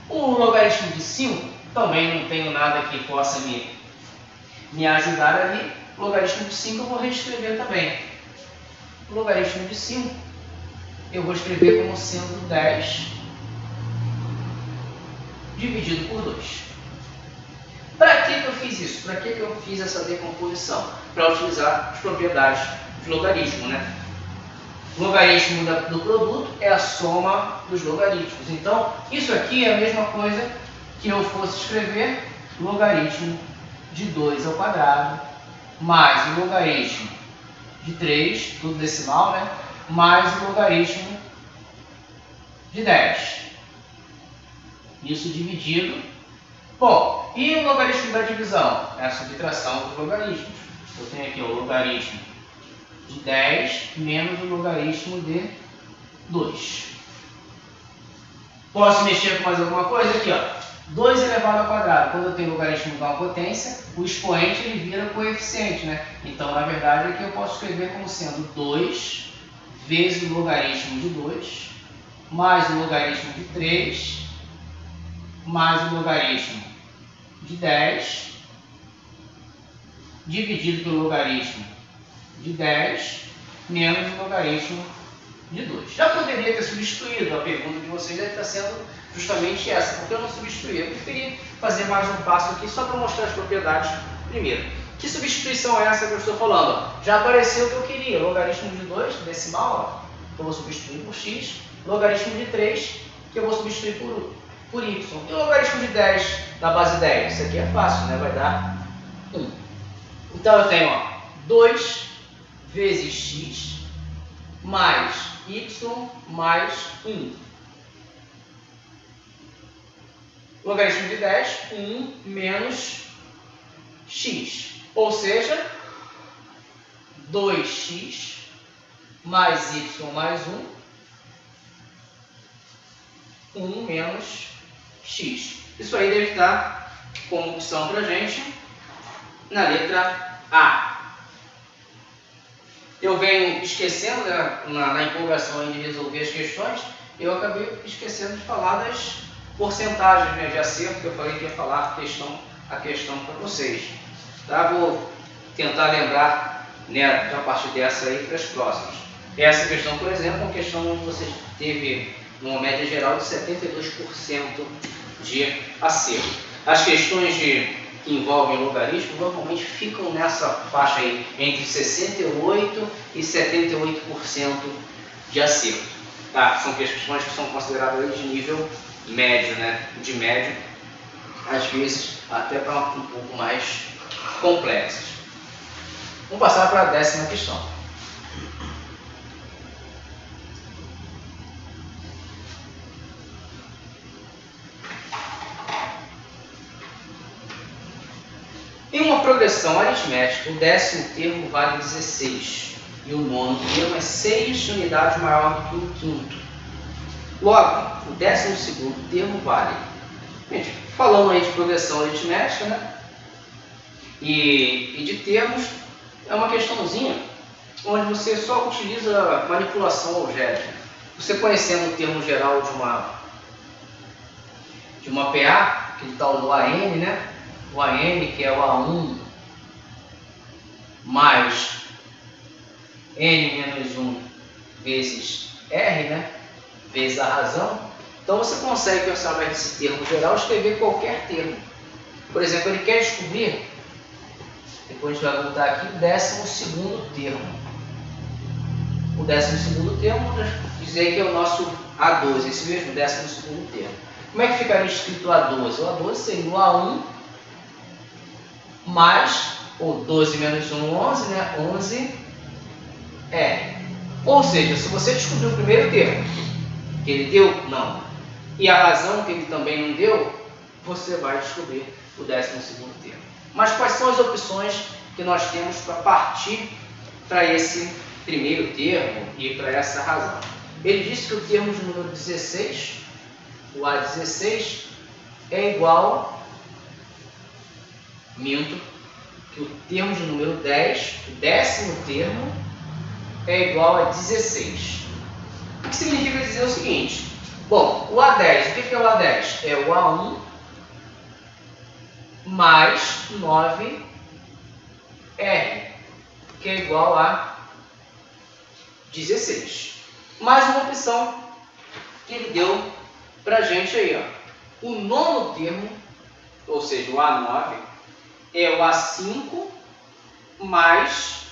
O logaritmo de 5, também não tenho nada que possa me ajudar ali. O logaritmo de 5 eu vou reescrever também. O logaritmo de 5 eu vou escrever como sendo 10 dividido por 2. Para que eu fiz isso? Para que eu fiz essa decomposição? Para utilizar as propriedades de logaritmo, né? O logaritmo do produto é a soma dos logaritmos. Então, isso aqui é a mesma coisa que eu fosse escrever logaritmo de 2 ao quadrado mais o logaritmo de 3, tudo decimal, né? Mais o logaritmo de 10. Isso dividido. Bom, e o logaritmo da divisão? É a subtração dos logaritmos. Eu tenho aqui o logaritmo de 10 menos o logaritmo de 2. Posso mexer com mais alguma coisa? Aqui, ó. 2 elevado ao quadrado. Quando eu tenho logaritmo igual a potência, o expoente ele vira coeficiente, né? Então, na verdade, aqui eu posso escrever como sendo 2 vezes o logaritmo de 2 mais o logaritmo de 3 mais o logaritmo de 10 dividido pelo logaritmo de 10 menos o logaritmo de 2. Já poderia ter substituído, a pergunta de vocês deve estar sendo justamente essa, porque eu não substituí. Eu preferi fazer mais um passo aqui só para mostrar as propriedades primeiro. Que substituição é essa que eu estou falando? Já apareceu o que eu queria, logaritmo de 2, decimal, ó, que eu vou substituir por x, logaritmo de 3, que eu vou substituir por y. E o logaritmo de 10 da base 10? Isso aqui é fácil, né? Vai dar 1. Então eu tenho, ó, 2 vezes x mais y mais 1. Logaritmo de 10, 1 menos x. Ou seja, 2x mais y mais 1 menos x. Isso aí deve estar como opção para a gente na letra A. Eu venho esquecendo, né, na empolgação de resolver as questões, eu acabei esquecendo de falar das porcentagens, né, de acerto, que eu falei que ia falar a questão para vocês. Tá? Vou tentar lembrar, né, a partir dessa aí para as próximas. Essa questão, por exemplo, é uma questão onde você teve uma média geral de 72% de acerto. As questões que envolvem logaritmo normalmente ficam nessa faixa aí, entre 68% e 78% de acerto. Tá? São questões que são consideradas de nível médio, né? De médio, às vezes até para um pouco mais complexas. Vamos passar para a 10ª questão. Em uma progressão aritmética, o 10º termo vale 16 e o 9º termo é 6 unidades maior do que o 5º. Logo, o 12º termo vale. Gente, falando aí de progressão aritmética, né? E de termos, é uma questãozinha onde você só utiliza manipulação algébrica. Você conhecendo o termo geral de uma PA, que está o AN, né? O AN, que é o A1 mais N menos 1 vezes R, né? Vezes a razão. Então você consegue, através desse termo geral, escrever qualquer termo. Por exemplo, ele quer descobrir, depois a gente vai voltar aqui, o 12º termo. O 12º termo, dizer que é o nosso A12, esse mesmo 12º termo. Como é que ficaria escrito A12? O A12 seria o A1 mais, ou 12 menos 1, 11, né? 11 R. Ou seja, se você descobrir o primeiro termo, que ele deu, não, e a razão que ele também não deu, você vai descobrir o 12º termo. Mas quais são as opções que nós temos para partir para esse primeiro termo e para essa razão? Ele disse que o termo de número 16, o A16, é igual, que o termo de número 10, o 10º termo, é igual a 16. O que significa dizer o seguinte: bom, o A10, o que é o A10? É o A1 mais 9R, que é igual a 16. Mais uma opção que ele deu para a gente aí, ó. O nono termo, ou seja, o A9, é o A5 mais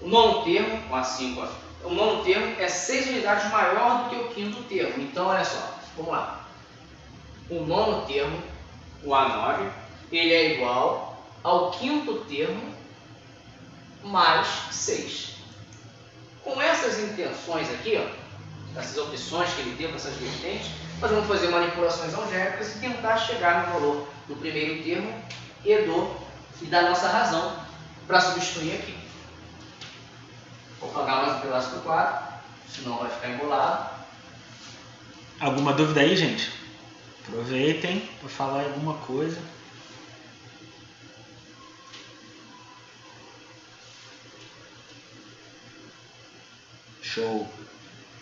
o nono termo, o A5, ó. O nono termo é 6 unidades maior do que o quinto termo. Então, olha só, vamos lá. O nono termo, o A9, ele é igual ao quinto termo mais 6. Com essas intenções aqui, ó, essas opções que ele deu, com essas vertentes, nós vamos fazer manipulações algébricas e tentar chegar no valor do primeiro termo e da nossa razão para substituir aqui. Vou pagar mais um pedaço do quadro, senão vai ficar embolado. Alguma dúvida aí, gente? Aproveitem para falar alguma coisa. Show!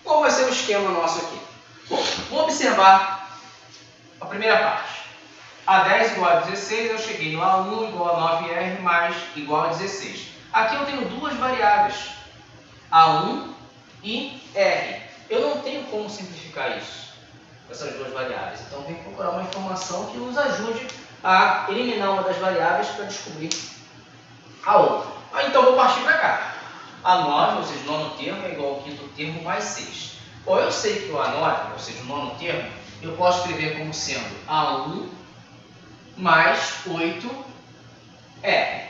Qual vai ser o esquema nosso aqui? Bom, vamos observar a primeira parte. A10 igual a 16, eu cheguei no A1 igual a 9R mais igual a 16. Aqui eu tenho duas variáveis, A1 e R. Eu não tenho como simplificar isso, essas duas variáveis. Então tem que procurar uma informação que nos ajude a eliminar uma das variáveis para descobrir a outra. Então vou partir para cá. A9, ou seja, o nono termo, é igual ao quinto termo mais 6. Bom, eu sei que o A9, ou seja, o nono termo, eu posso escrever como sendo A1 mais 8R,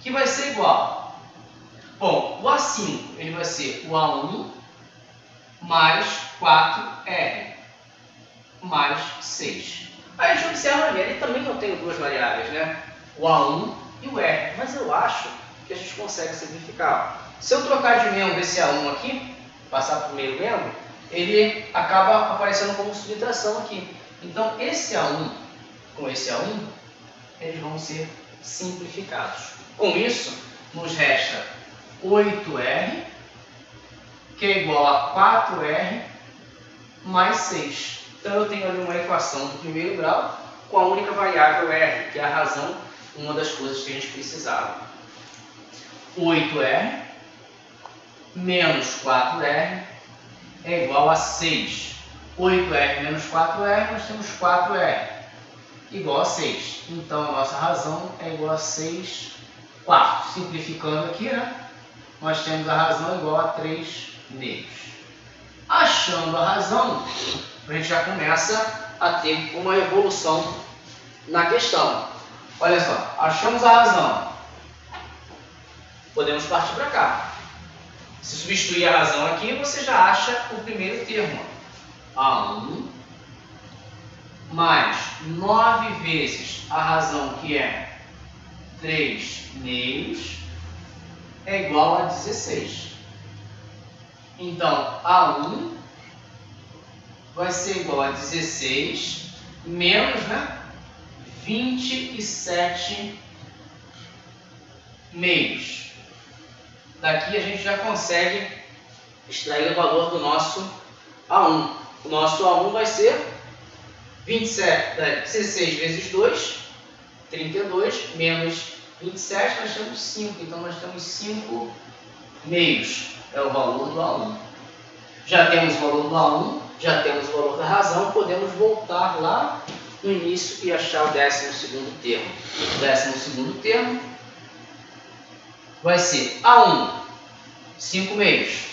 que vai ser igual. Bom, o A5 ele vai ser o A1 mais 4R mais 6. Aí a gente observa ali, ele também não tem duas variáveis, né? O A1 e o R, mas eu acho que a gente consegue simplificar. Se eu trocar de membro esse A1 aqui, passar para o meio membro, ele acaba aparecendo como subtração aqui. Então, esse A1 com esse A1, eles vão ser simplificados. Com isso, nos resta 8R, que é igual a 4R mais 6. Então, eu tenho ali uma equação do primeiro grau com a única variável R, que é a razão, uma das coisas que a gente precisava. 8R menos 4R é igual a 6. 8R menos 4R, nós temos 4R igual a 6. Então, a nossa razão é igual a 6 quartos. Simplificando aqui, né? Nós temos a razão igual a 3 meios. Achando a razão, a gente já começa a ter uma evolução na questão. Olha só, achamos a razão. Podemos partir para cá. Se substituir a razão aqui, você já acha o primeiro termo. A1 mais 9 vezes a razão, que é 3 meios, é igual a 16. Então, A1 vai ser igual a 16 menos, 27 meios. daqui a gente já consegue extrair o valor do nosso A1. O nosso A1 vai ser 16 vezes 2, 32, menos 27, nós temos 5. Então, nós temos 5 meios. É o valor do A1. Já temos o valor do A1, já temos o valor da razão, podemos voltar lá no início e achar o 12º termo. O 12º termo vai ser A1, 5 meios,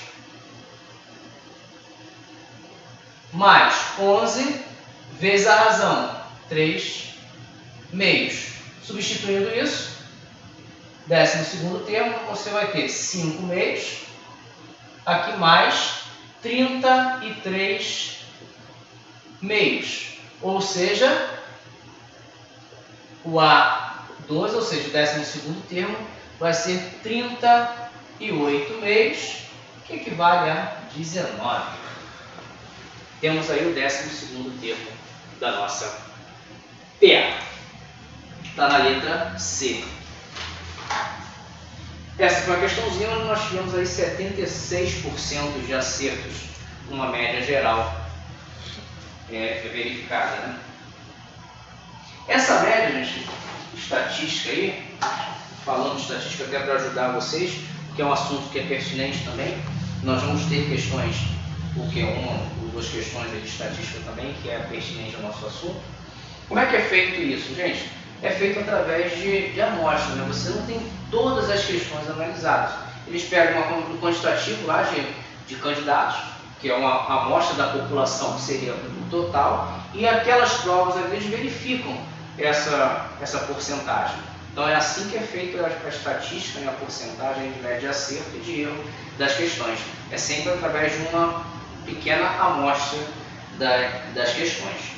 mais 11 vezes a razão, 3 meios. Substituindo isso, 12º termo, você vai ter 5 meios, aqui mais 33 meios. Ou seja, o A12, ou seja, o 12º termo, vai ser 38 meios, que equivale a 19. Temos aí o 12º termo da nossa PA. Está na letra C. Essa foi uma questãozinha onde nós tivemos aí 76% de acertos, numa média geral verificada, né? Essa média, gente, estatística aí, falando de estatística até para ajudar vocês, que é um assunto que é pertinente também, nós vamos ter questões, porque uma ou duas questões de estatística também, que é pertinente ao nosso assunto. Como é que é feito isso, gente? É feito através de amostra, né? Você não tem todas as questões analisadas. Eles pegam um quantitativo lá de candidatos, que é uma amostra da população, que seria o total, e aquelas provas eles verificam essa porcentagem. Então é assim que é feita a estatística, né? A porcentagem de média de acerto e de erro das questões. É sempre através de uma pequena amostra das questões.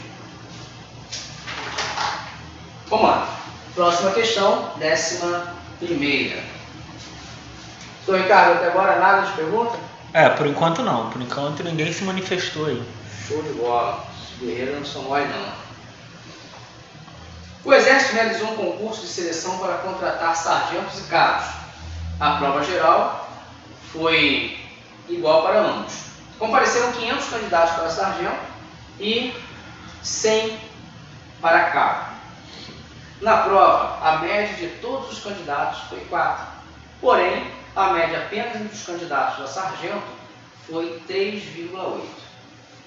Vamos lá. Próxima questão, 11ª. Sr. Ricardo, até agora nada de pergunta? Por enquanto não. Por enquanto ninguém se manifestou aí. Show de bola. Os guerreiros não são mole, não. O Exército realizou um concurso de seleção para contratar sargentos e cabos. A prova geral foi igual para ambos. Compareceram 500 candidatos para sargento e 100 para cabo. Na prova, a média de todos os candidatos foi 4. Porém, a média apenas entre os candidatos a sargento foi 3,8.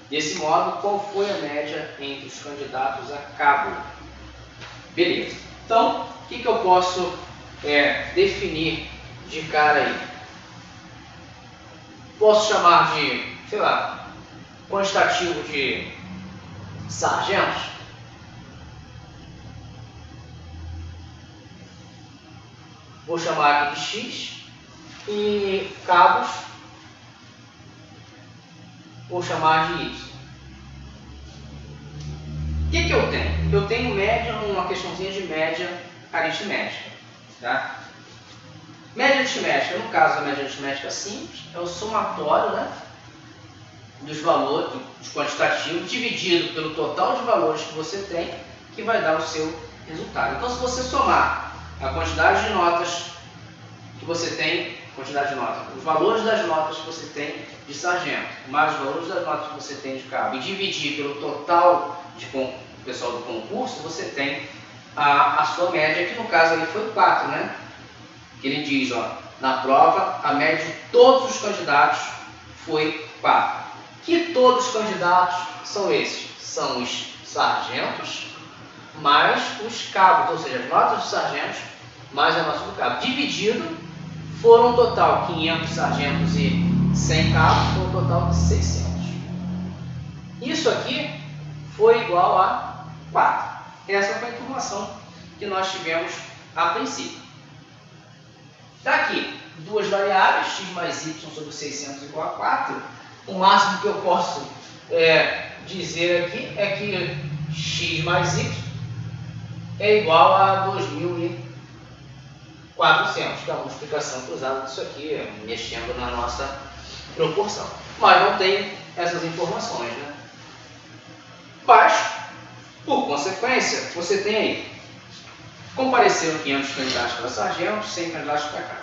Desse modo, qual foi a média entre os candidatos a cabo? Beleza. Então, o que eu posso definir de cara aí? Posso chamar de, sei lá, quantitativo de sargentos? Vou chamar aqui de X, e cabos vou chamar de Y. O que eu tenho? Eu tenho média, uma questãozinha de média aritmética. Tá? Média aritmética, no caso a média aritmética simples, é o somatório, né, dos valores, dos quantitativos, dividido pelo total de valores que você tem, que vai dar o seu resultado. Então, se você somar a quantidade de notas que você tem, os valores das notas que você tem de sargento, mais os valores das notas que você tem de cabo, e dividir pelo total de pessoal do concurso, você tem a sua média, que no caso ali foi 4, né? Que ele diz, ó, na prova, a média de todos os candidatos foi 4. Que todos os candidatos são esses? São os sargentos mais os cabos, ou seja, as notas dos sargentos mais a nota do cabo. Dividido, foram um total 500 sargentos e 100 cabos, foi um total de 600. Isso aqui foi igual a 4. Essa foi a informação que nós tivemos a princípio. Daqui, duas variáveis, x mais y sobre 600 igual a 4. O máximo que eu posso dizer aqui é que x mais y é igual a 2.400, que é uma multiplicação cruzada disso aqui, mexendo na nossa proporção. Mas não tem essas informações, né? Mas, por consequência, você tem aí, compareceram 500 candidatos para sargento, 100 candidatos para cabo.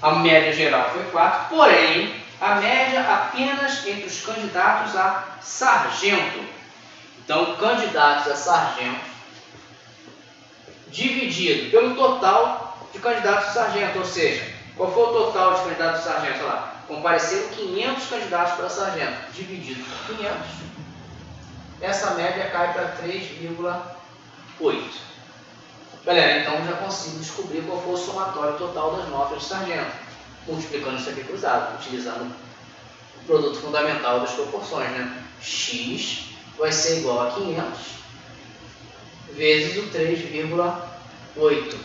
A média geral foi 4, porém, a média apenas entre os candidatos a sargento. Então, candidatos a sargento dividido pelo total de candidatos a sargento, ou seja, qual foi o total de candidatos a sargento? Olha lá, compareceram 500 candidatos para sargento, dividido por 500, essa média cai para 3,8. Galera, então já consigo descobrir qual foi o somatório total das notas de sargento, multiplicando isso aqui cruzado, utilizando o produto fundamental das proporções, né? X vai ser igual a 500 vezes o 3,8.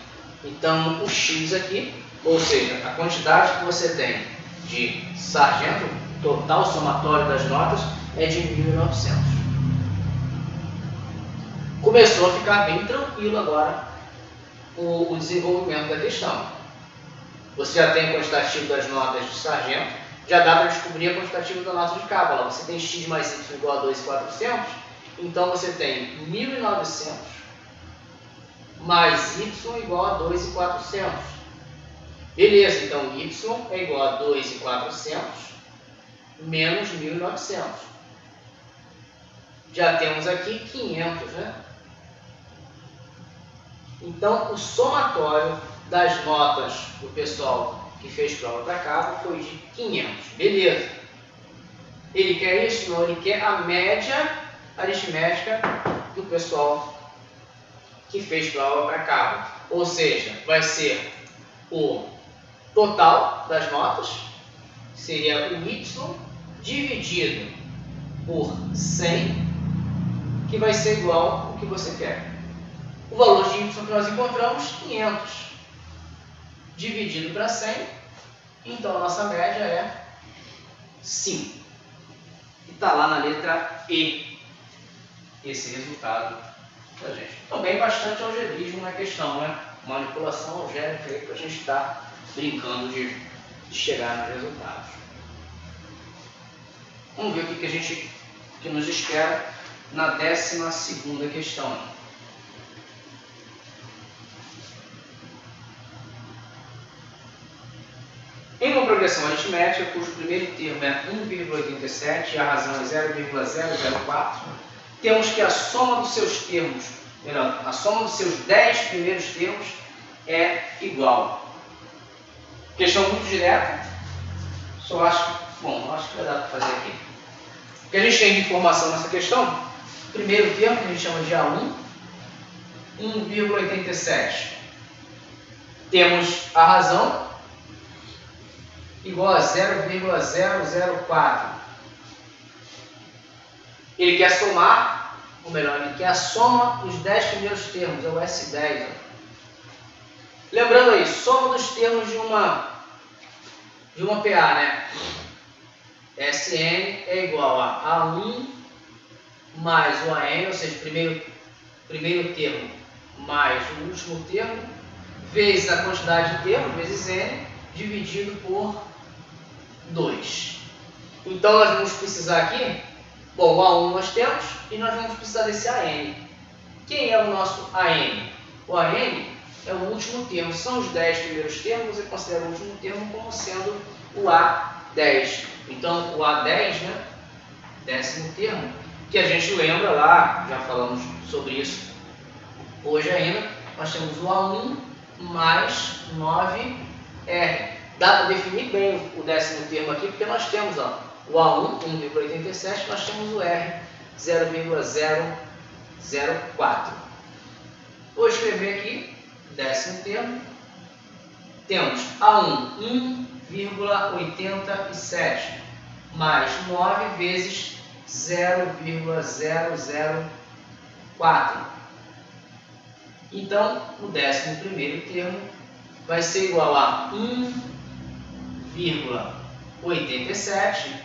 Então, o X aqui, ou seja, a quantidade que você tem de sargento, total somatório das notas, é de 1.900. Começou a ficar bem tranquilo agora o desenvolvimento da questão. Você já tem o quantitativo das notas de sargento, já dá para descobrir a quantitativa da nota de cabo. Você tem x mais y igual a 2.400, então você tem 1.900 mais y igual a 2.400. Beleza, então y é igual a 2.400 menos 1.900. Já temos aqui 500, né? Então, o somatório das notas do pessoal que fez prova para cabo foi de 500. Beleza. Ele quer isso? Não, ele quer a média aritmética do pessoal que fez prova para cabo. Ou seja, vai ser o total das notas, seria o y dividido por 100, que vai ser igual ao que você quer. O valor de y que nós encontramos, 500, dividido para 100, então a nossa média é 5. E está lá na letra E, esse resultado da gente. Também bastante algebrismo na questão, né? Manipulação algébrica aí para a gente estar brincando de chegar nos resultados. Vamos ver o que nos espera na 12ª questão. Em uma progressão aritmética, cujo primeiro termo é 1,87 e a razão é 0,004, temos que a soma dos seus termos, melhor, a soma dos seus 10 primeiros termos é igual. Questão muito direta, só acho que vai dar para fazer aqui. O que a gente tem de informação nessa questão? Primeiro termo, que a gente chama de A1, 1,87. Temos a razão igual a 0,004. Ele quer somar, ou melhor, ele quer a soma dos 10 primeiros termos, é o S10. Ó. Lembrando aí, soma dos termos de uma PA, né? Sn é igual a A1 mais o AN, ou seja, primeiro termo mais o último termo, vezes a quantidade de termos, vezes N, dividido por 2. Então, nós vamos precisar aqui, bom, o A1 nós temos, e nós vamos precisar desse AN. Quem é o nosso AN? O AN é o último termo, são os 10 primeiros termos, e considera o último termo como sendo o A10. Então, o A10, né, 10º termo, que a gente lembra lá, já falamos sobre isso hoje ainda, nós temos o A1 mais 9R. Dá para definir bem o 10º termo aqui, porque nós temos ó, o A1, 1,87, nós temos o R, 0,004. Vou escrever aqui, 10º termo, temos A1, 1,87, mais 9 vezes 0,004. Então, o 11º termo vai ser igual a 1,87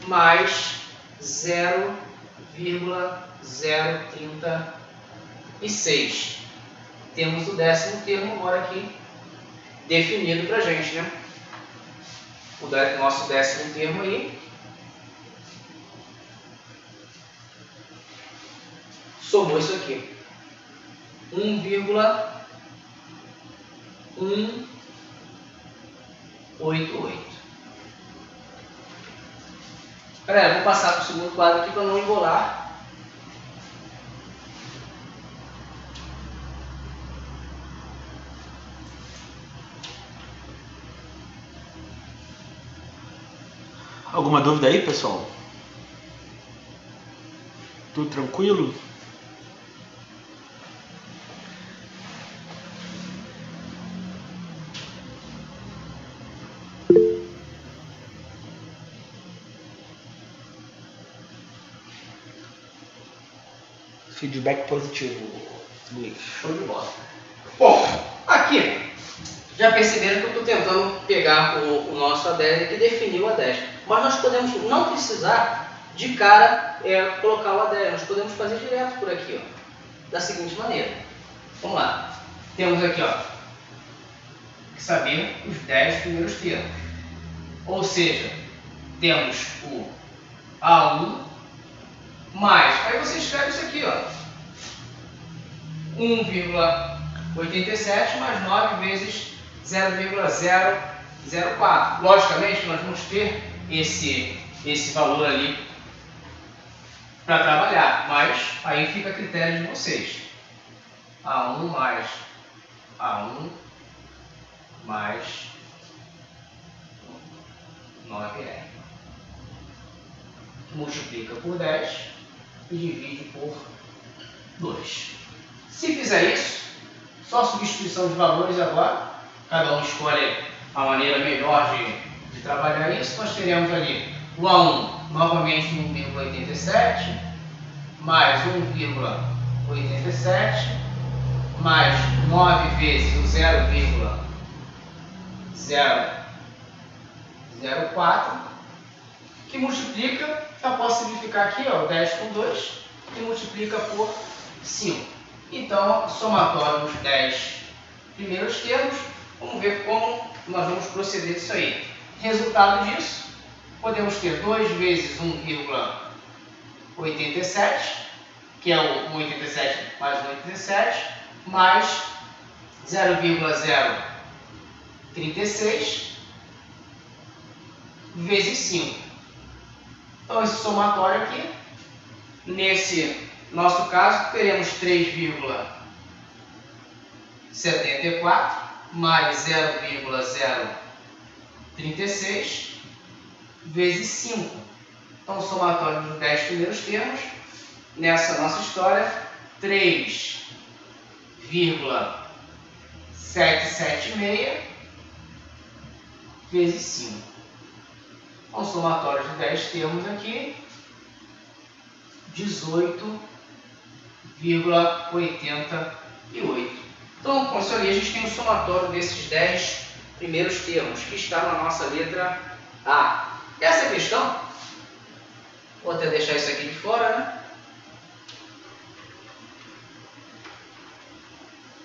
mais 0,036. Temos o 10º termo agora aqui definido para a gente, né? O nosso 10º termo aí somou isso aqui. 1,1 88. Galera, vou passar para o segundo quadro aqui para não embolar. Alguma dúvida aí, pessoal? Tudo tranquilo? Feedback positivo, Luiz. Show de bola. Bom, aqui já perceberam que eu estou tentando pegar o nosso A10 aqui e definir o A10. Mas nós podemos não precisar de cara colocar o A10. Nós podemos fazer direto por aqui, ó, da seguinte maneira. Vamos lá. Temos aqui, ó, que saber os 10 primeiros termos. Ou seja, temos o A1 mais, aí você escreve isso aqui, ó, 1,87 mais 9 vezes 0,004. Logicamente, nós vamos ter esse valor ali para trabalhar, mas aí fica a critério de vocês. A1 mais A1 mais 9R. Multiplica por 10 e divide por 2. Se fizer isso, só substituição de valores agora, cada um escolhe a maneira melhor de trabalhar isso. Nós teremos ali o A1 novamente 1,87 mais 1,87 mais 9 vezes o 0,004, que multiplica, já posso simplificar aqui, ó, 10 com 2, que multiplica por 5. Então, somatório dos 10 primeiros termos, vamos ver como nós vamos proceder disso aí. Resultado disso, podemos ter 2 vezes 1,87, que é o 1,87 mais 1,87, mais 0,036 vezes 5. Então, esse somatório aqui, nesse nosso caso, teremos 3,74 mais 0,036 vezes 5. Então, o somatório dos 10 primeiros termos, nessa nossa história, 3,776 vezes 5. Então, o somatório de 10 termos aqui, 18,88. Então, com isso ali, a gente tem o somatório desses 10 primeiros termos, que está na nossa letra A. Essa questão, vou até deixar isso aqui de fora, né?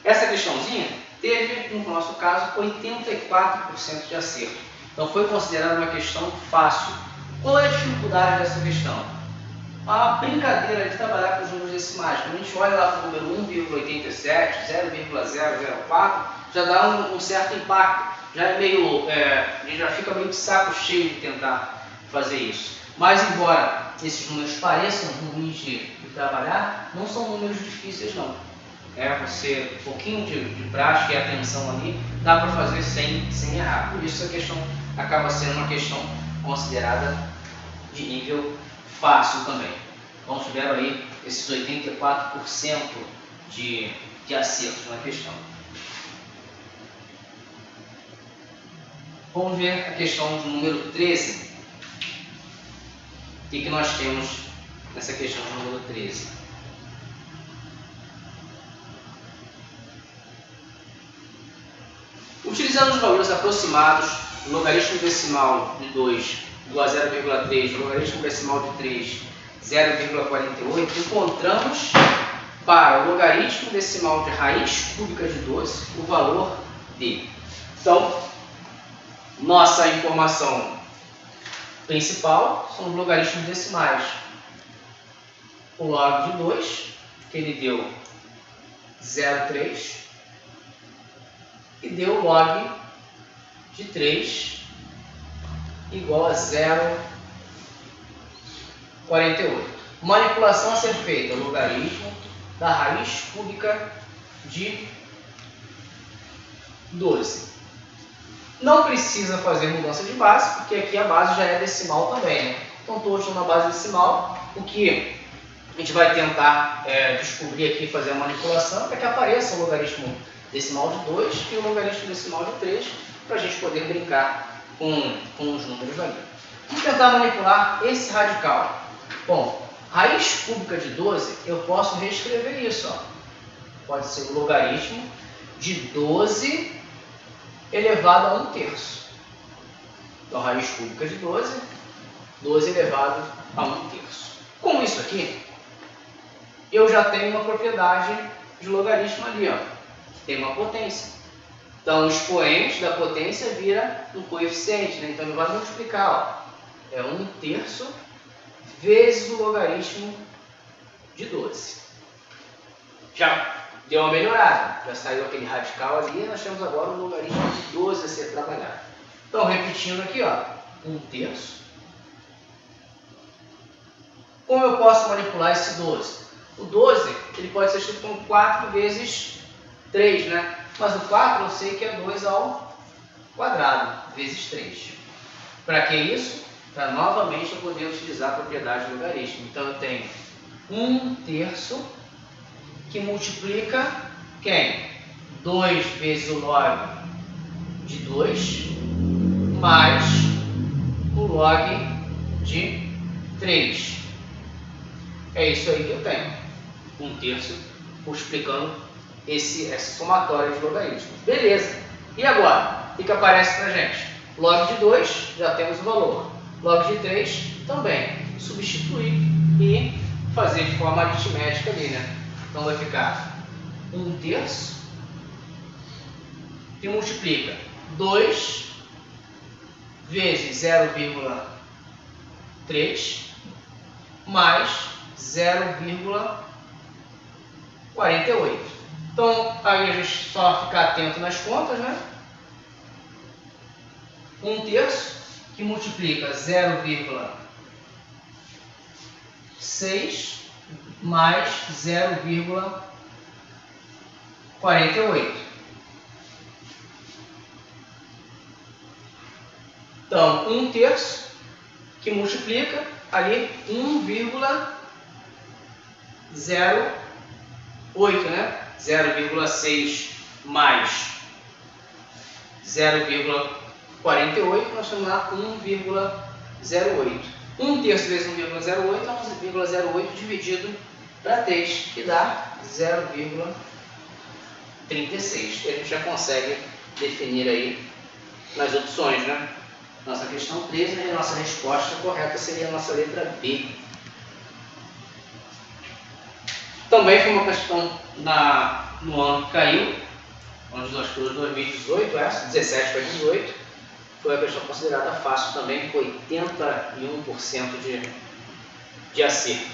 Essa questãozinha teve, no nosso caso, 84% de acerto. Então, foi considerada uma questão fácil. Qual é a dificuldade dessa questão? A brincadeira de trabalhar com os números decimais. Quando a gente olha lá para o número 1,87, 0,004, já dá um certo impacto. Já é meio, a gente já fica meio de saco cheio de tentar fazer isso. Mas, embora esses números pareçam ruins de trabalhar, não são números difíceis, não. Você, um pouquinho de prática e atenção ali, dá para fazer sem errar. Por isso, a questão acaba sendo uma questão considerada de nível fácil também. Então, tiveram aí esses 84% de acertos na questão. Vamos ver a questão do número 13. O que nós temos nessa questão do número 13? Utilizando os valores aproximados do logaritmo decimal de 2 igual a 0,3, do logaritmo decimal de 3, 0,48, encontramos para o logaritmo decimal de raiz cúbica de 12 o valor d. Então, nossa informação principal são os logaritmos decimais. O log de 2, que ele deu 0,3, e deu o log de 3, igual a 0,48. Manipulação a ser feita, logaritmo da raiz cúbica de 12. Não precisa fazer mudança de base, porque aqui a base já é decimal também, né? Então todos estão na base decimal. O que a gente vai tentar descobrir aqui, fazer a manipulação, é que apareça o logaritmo decimal de 2 e o logaritmo decimal de 3, para a gente poder brincar com os números ali. Vamos tentar manipular esse radical. Bom, raiz cúbica de 12, eu posso reescrever isso. Ó. Pode ser o logaritmo de 12 elevado a 1/3. Então, raiz cúbica de 12, 12 elevado a 1/3. Com isso aqui, eu já tenho uma propriedade de logaritmo ali, ó. Tem uma potência. Então, o expoente da potência vira um coeficiente, né? Então, ele vai multiplicar, ó. É 1/3 vezes o logaritmo de 12. Já deu uma melhorada. Já saiu aquele radical ali e nós temos agora o logaritmo de 12 a ser trabalhado. Então, repetindo aqui, ó. 1/3. Como eu posso manipular esse 12? O 12, ele pode ser escrito como 4 vezes 3, né? Mas o 4 eu sei que é 2 ao quadrado, vezes 3. Para que isso? Para novamente eu poder utilizar a propriedade do logaritmo. Então eu tenho 1/3 que multiplica quem? 2 vezes o log de 2 mais o log de 3. É isso aí que eu tenho. 1/3 multiplicando essa somatória de logaritmos. Beleza. E agora? O que aparece para a gente? Log de 2, já temos o valor. Log de 3, também. Substituir e fazer de forma aritmética ali, né? Então vai ficar 1/3 que multiplica 2 vezes 0,3 mais 0,48. Então, aí a gente só ficar atento nas contas, né? 1/3 que multiplica 0,6 mais 0,48. Então, 1/3 que multiplica ali 1,08, né? 0,6 mais 0,48, nós temos lá 1,08. 1/3 vezes 1,08 é 1,08 dividido para 3, que dá 0,36. E a gente já consegue definir aí nas opções, né? Nossa questão 13, e a nossa resposta correta seria a nossa letra B. Também foi uma questão no ano que caiu, ano de 2018, essa, 17 para 18, foi a questão considerada fácil também, com 81% de acerto.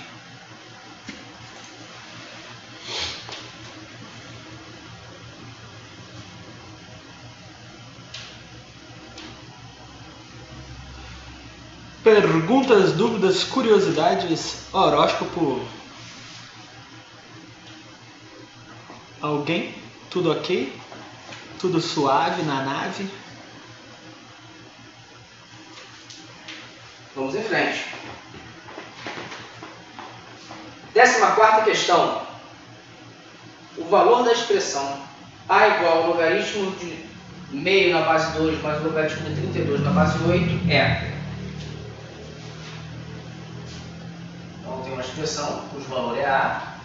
Perguntas, dúvidas, curiosidades, horóscopo. Alguém? Tudo ok? Tudo suave na nave? Vamos em frente. 14ª questão. O valor da expressão A igual ao logaritmo de meio na base 2 mais o logaritmo de 32 na base 8 é. Então tem uma expressão cujo valor é A,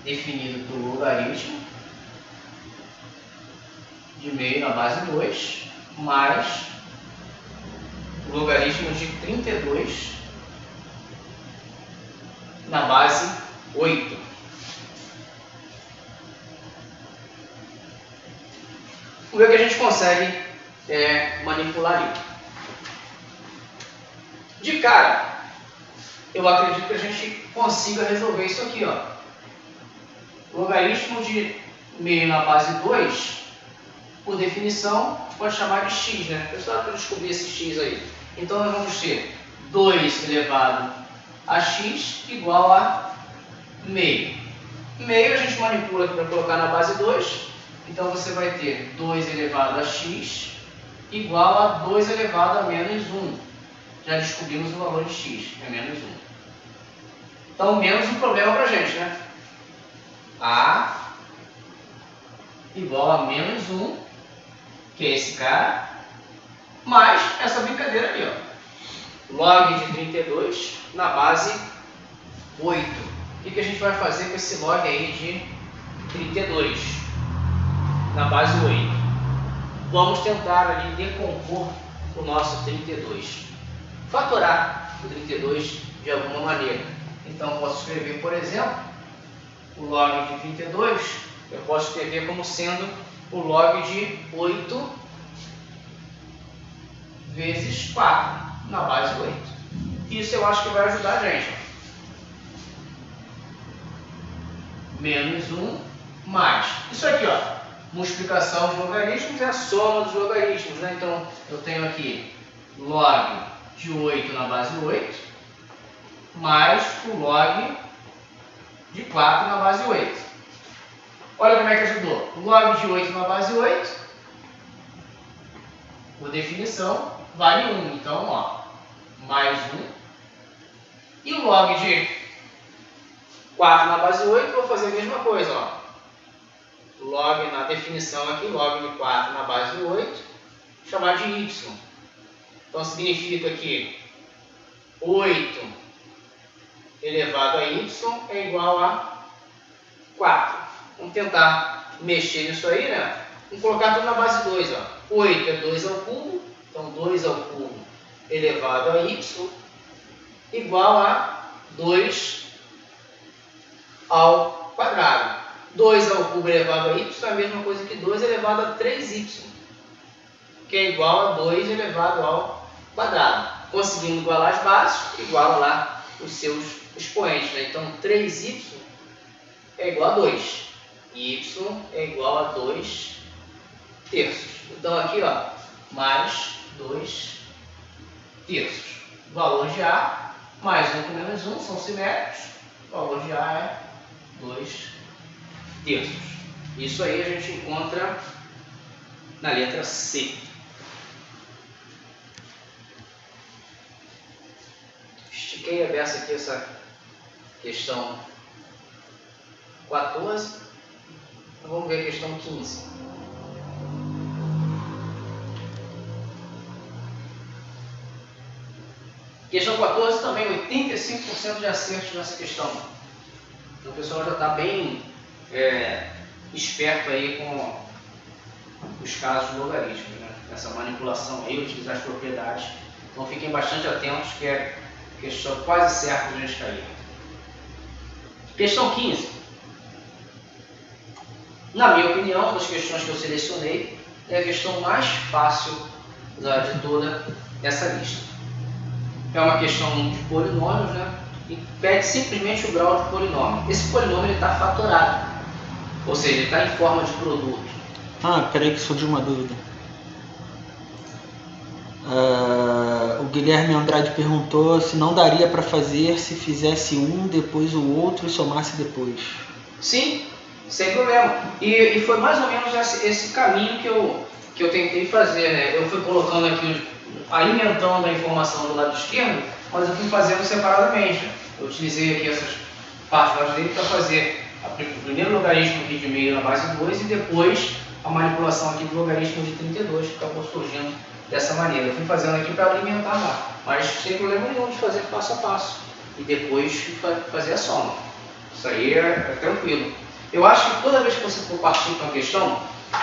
definido pelo logaritmo de meio na base 2 mais o logaritmo de 32 na base 8. Vamos ver o que a gente consegue manipular ali. De cara, eu acredito que a gente consiga resolver isso aqui, ó. O logaritmo de meio na base 2, por definição, a gente pode chamar de x, né? Pessoal, para descobrir esse x aí. Então nós vamos ter 2 elevado a x igual a meio. Meio a gente manipula aqui para colocar na base 2. Então você vai ter 2 elevado a x igual a 2 elevado a menos 1. Já descobrimos o valor de x, é menos 1. Então menos um problema para a gente, né? A igual a menos 1, que é esse cara, mais essa brincadeira ali, ó. Log de 32 na base 8. O que a gente vai fazer com esse log aí de 32 na base 8? Vamos tentar ali decompor o nosso 32. Fatorar o 32 de alguma maneira. Então, posso escrever, por exemplo, o log de 32, eu posso escrever como sendo o log de 8 vezes 4 na base 8. Isso eu acho que vai ajudar a gente. Menos 1 mais. Isso aqui, ó, multiplicação de logaritmos é a soma dos logaritmos, né? Então, eu tenho aqui log de 8 na base 8, mais o log de 4 na base 8. Olha como é que ajudou. Log de 8 na base 8, por definição, vale 1. Então, ó, mais 1. E o log de 4 na base 8, vou fazer a mesma coisa, ó. Log na definição aqui, log de 4 na base 8, chamar de y. Então, significa que 8 elevado a y é igual a 4. Vamos tentar mexer nisso aí, né? Vamos colocar tudo na base 2, ó. 8 é 2 ao cubo, então 2 ao cubo elevado a y igual a 2 ao quadrado. 2 ao cubo elevado a y é a mesma coisa que 2 elevado a 3y, que é igual a 2 elevado ao quadrado. Conseguindo igualar as bases, iguala lá os seus expoentes, né? Então 3y é igual a 2, e y é igual a 2 terços. Então aqui, ó, mais 2 terços. O valor de A mais 1 com menos 1 são simétricos. O valor de A é 2 terços. Isso aí a gente encontra na letra C. Estiquei a beça aqui essa questão 14. Então vamos ver a questão 15. Questão 14 também, 85% de acertos nessa questão. Então o pessoal já está bem esperto aí com os casos de logaritmos, né? Essa manipulação aí, utilizar as propriedades. Então fiquem bastante atentos, que é questão quase certa de a gente cair. Questão 15. Na minha opinião, uma das questões que eu selecionei é a questão mais fácil de toda essa lista. É uma questão de polinômios, né? E pede simplesmente o grau de polinômio. Esse polinômio está fatorado, ou seja, ele está em forma de produto. Ah, peraí que surgiu uma dúvida. O Guilherme Andrade perguntou se não daria para fazer se fizesse um, depois o outro e somasse depois. Sim, sem problema. E foi mais ou menos esse caminho que eu tentei fazer, né? Eu fui colocando aqui, alimentando a informação do lado esquerdo, mas eu fui fazendo separadamente. Eu utilizei aqui essas partes do lado direito para fazer o primeiro logaritmo aqui de meio na base 2 e depois a manipulação aqui do logaritmo de 32, que acabou surgindo dessa maneira. Eu fui fazendo aqui para alimentar lá, mas sem problema nenhum de fazer passo a passo e depois fazer a soma. Isso aí é tranquilo. Eu acho que toda vez que você for partir para uma questão,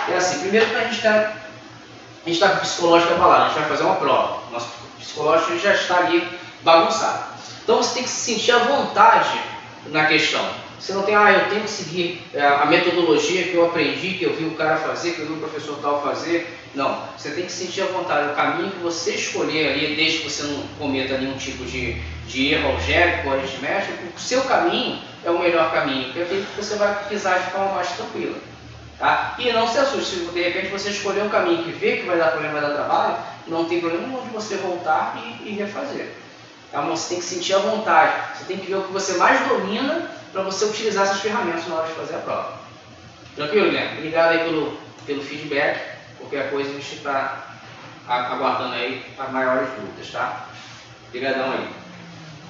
é assim, primeiro que a gente está com o psicológico abalado, a gente vai fazer uma prova. Nosso psicológico já está ali bagunçado. Então você tem que se sentir à vontade na questão. Você não tem, eu tenho que seguir a metodologia que eu aprendi, que eu vi o cara fazer, que eu vi o professor tal fazer. Não, você tem que se sentir à vontade. O caminho que você escolher ali, desde que você não cometa nenhum tipo de erro algébrico ou aritmético, o seu caminho é o melhor caminho, porque é aquele que você vai pisar de forma mais tranquila. Tá? E não se assuste, se de repente você escolher um caminho que vê que vai dar problema, vai dar trabalho, não tem problema nenhum de você voltar e refazer. Tá? Mas você tem que sentir a vontade, você tem que ver o que você mais domina para você utilizar essas ferramentas na hora de fazer a prova. Tranquilo, Guilherme? Obrigado aí pelo feedback. Qualquer coisa a gente está aguardando aí as maiores dúvidas, tá? Obrigadão aí.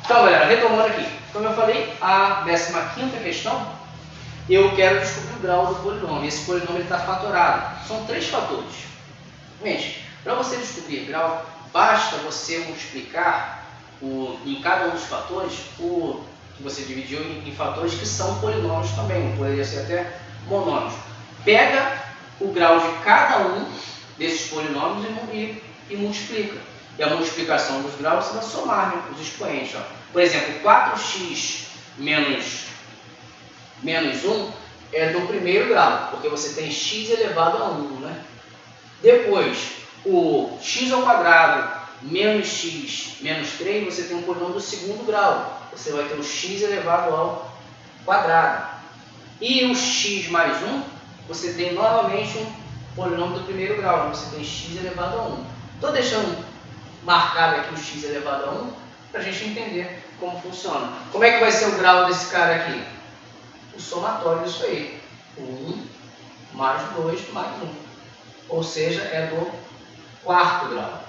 Então, galera, retomando aqui. Como eu falei, a 15ª questão, eu quero descobrir o grau do polinômio. Esse polinômio está fatorado. São 3 fatores. Gente, para você descobrir grau, basta você multiplicar em cada um dos fatores o que você dividiu em fatores que são polinômios também, poderia ser até monômios. Pega o grau de cada um desses polinômios e multiplica. E a multiplicação dos graus você vai somar, né, os expoentes. Ó. Por exemplo, 4x menos 1 é do primeiro grau, porque você tem x elevado a 1. Né? Depois, o x ao quadrado menos x menos 3, você tem um polinômio do segundo grau. Você vai ter o x elevado ao quadrado. E o x mais 1, você tem novamente um polinômio do primeiro grau. Você tem x elevado a 1. Estou deixando marcado aqui o x elevado a 1 para a gente entender como funciona. Como é que vai ser o grau desse cara aqui? O somatório disso aí. 1 mais 2 mais 1. Ou seja, é do quarto grau.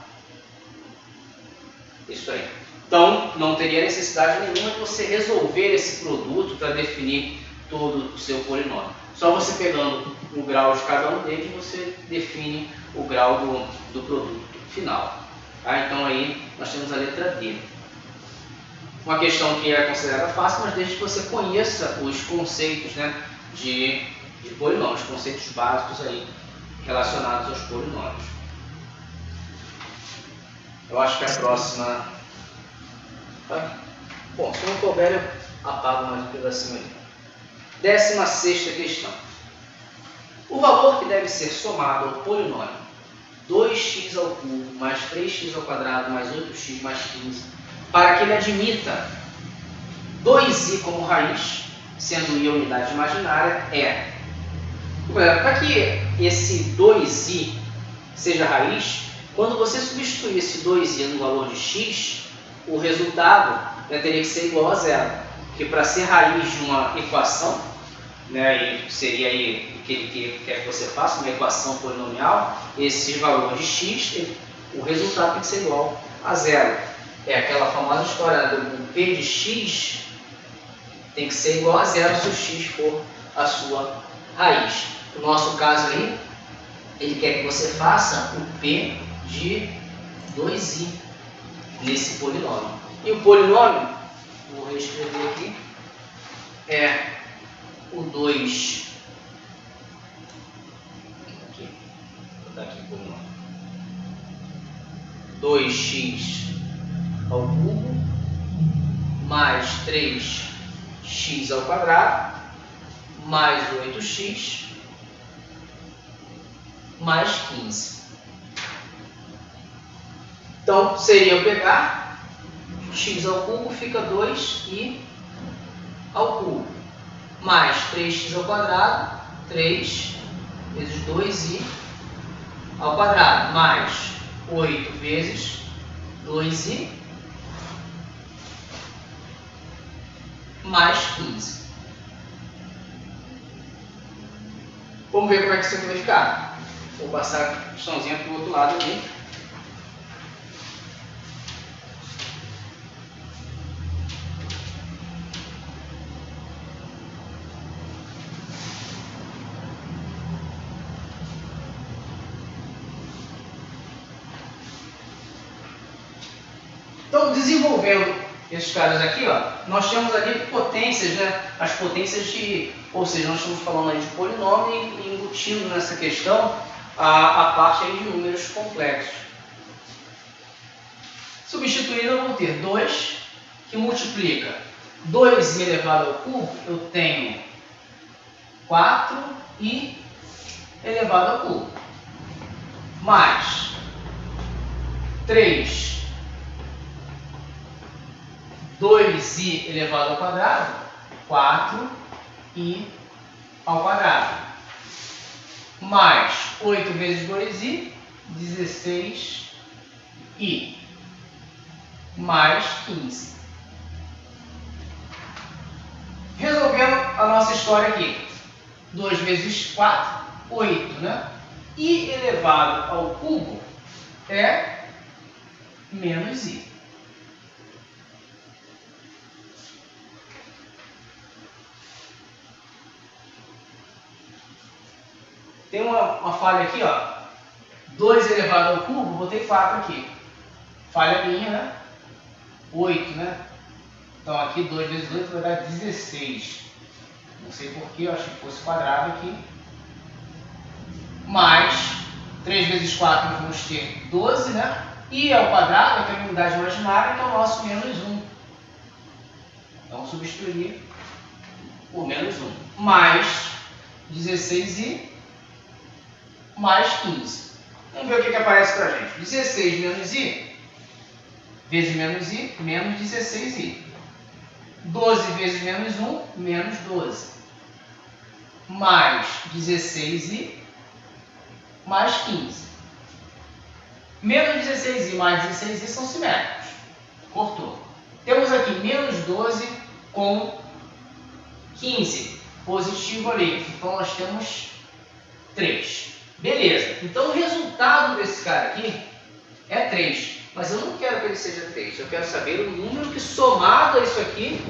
Isso aí. Então, não teria necessidade nenhuma de você resolver esse produto para definir todo o seu polinômio. Só você pegando o grau de cada um deles, você define o grau do produto final. Tá? Então, aí nós temos a letra D. Uma questão que é considerada fácil, mas desde que você conheça os conceitos, né, de polinômios, conceitos básicos aí relacionados aos polinômios. Eu acho que a próxima... Tá? Bom, se não couber, eu apago mais um pedacinho aí. 16ª questão. O valor que deve ser somado ao polinômio 2x ao cubo mais 3x ao quadrado mais 8x mais 15, para que ele admita 2i como raiz, sendo i a unidade imaginária, é... Para que esse 2i seja raiz, quando você substituir esse 2i no valor de x, o resultado, né, teria que ser igual a zero. Porque para ser raiz de uma equação, né, e seria aí o que ele quer que você faça, uma equação polinomial, esse valor de x, o resultado tem que ser igual a zero. É aquela famosa história do p de x tem que ser igual a zero se o x for a sua raiz. No nosso caso aí, ele quer que você faça o p de 2i nesse polinômio. E o polinômio, vou reescrever aqui, é o 2. Aqui, vou botar aqui o polinômio. 2x ao cubo mais 3x ao quadrado mais 8x mais 15. Então, seria eu pegar x ao cubo, fica 2i ao cubo, mais 3x ao quadrado, 3 vezes 2i ao quadrado, mais 8 vezes 2i, mais 15. Vamos ver como é que isso aqui vai ficar. Vou passar a questãozinha para o outro lado aqui. Então, desenvolvendo esses caras aqui, ó, nós temos ali potências, né? As potências de... Ou seja, nós estamos falando aí de polinômio e embutindo nessa questão a parte aí de números complexos. Substituindo, eu vou ter 2, que multiplica 2 elevado ao cubo, eu tenho 4i elevado ao cubo, mais 3, 2i elevado ao quadrado, 4i ao quadrado, mais 8 vezes 2i, 16i i mais 15. Resolvendo a nossa história aqui. 2 vezes 4, 8, né? I elevado ao cubo é menos i. Tem uma falha aqui, ó. 2 elevado ao cubo, botei 4 aqui. Falha minha, né? 8, né? Então aqui 2 vezes 8 vai dar 16. Não sei porquê, eu achei que fosse quadrado aqui. Mais 3 vezes 4 nós vamos ter 12, né? I ao quadrado, que é a unidade imaginária, que é o nosso menos 1. Então substituir por menos 1. Mais 16i mais 15. Vamos ver o que aparece para a gente. 16 menos i vezes menos i, menos 16i. 12 vezes menos 1, menos 12. Mais 16i mais 15. Menos 16i mais 16i são simétricos. Cortou. Temos aqui menos 12 com 15 positivo ali. Então nós temos 3. Beleza. Então o resultado desse cara aqui é 3. Mas eu não quero que ele seja 3. Eu quero saber o número que somado a isso aqui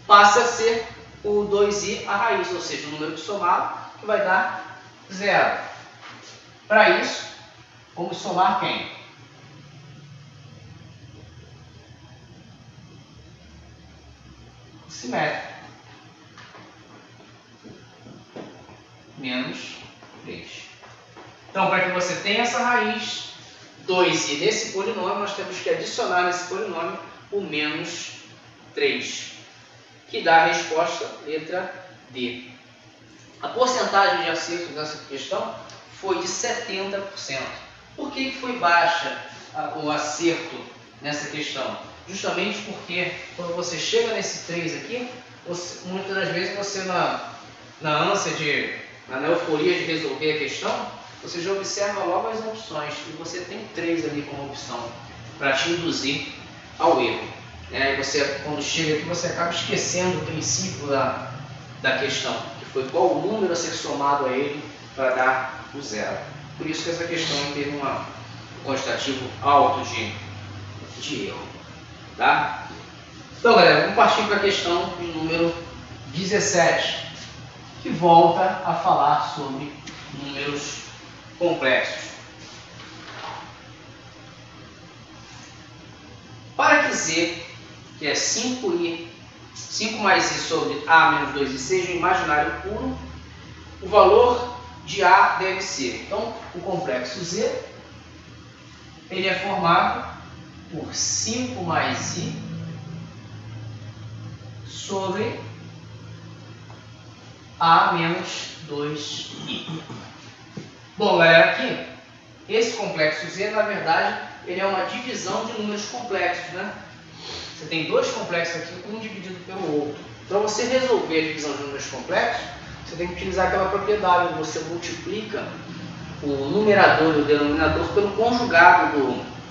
passa a ser o 2i a raiz. Ou seja, o número que somado que vai dar 0. Para isso, vamos somar quem? Simétrico. Menos 3. Então, para que você tenha essa raiz 2i nesse polinômio, nós temos que adicionar nesse polinômio o menos 3, que dá a resposta letra D. A porcentagem de acerto nessa questão foi de 70%. Por que foi baixa o acerto nessa questão? Justamente porque quando você chega nesse 3 aqui, muitas das vezes você na ânsia na euforia de resolver a questão, você já observa logo as opções e você tem 3 ali como opção para te induzir ao erro. E você, quando chega aqui, você acaba esquecendo o princípio da questão, que foi qual o número a ser somado a ele para dar o 0. Por isso que essa questão teve um quantitativo alto de erro. Tá? Então, galera, vamos partir para a questão de número 17, que volta a falar sobre números complexos. Para que z, que é 5 mais i sobre a menos 2i, seja um imaginário puro, o valor de a deve ser. Então, o complexo z ele é formado por 5 mais i sobre a menos 2i. Bom, galera, aqui, esse complexo z, na verdade, ele é uma divisão de números complexos, né? Você tem dois complexos aqui, um dividido pelo outro. Para você resolver a divisão de números complexos, você tem que utilizar aquela propriedade onde você multiplica o numerador e o denominador pelo conjugado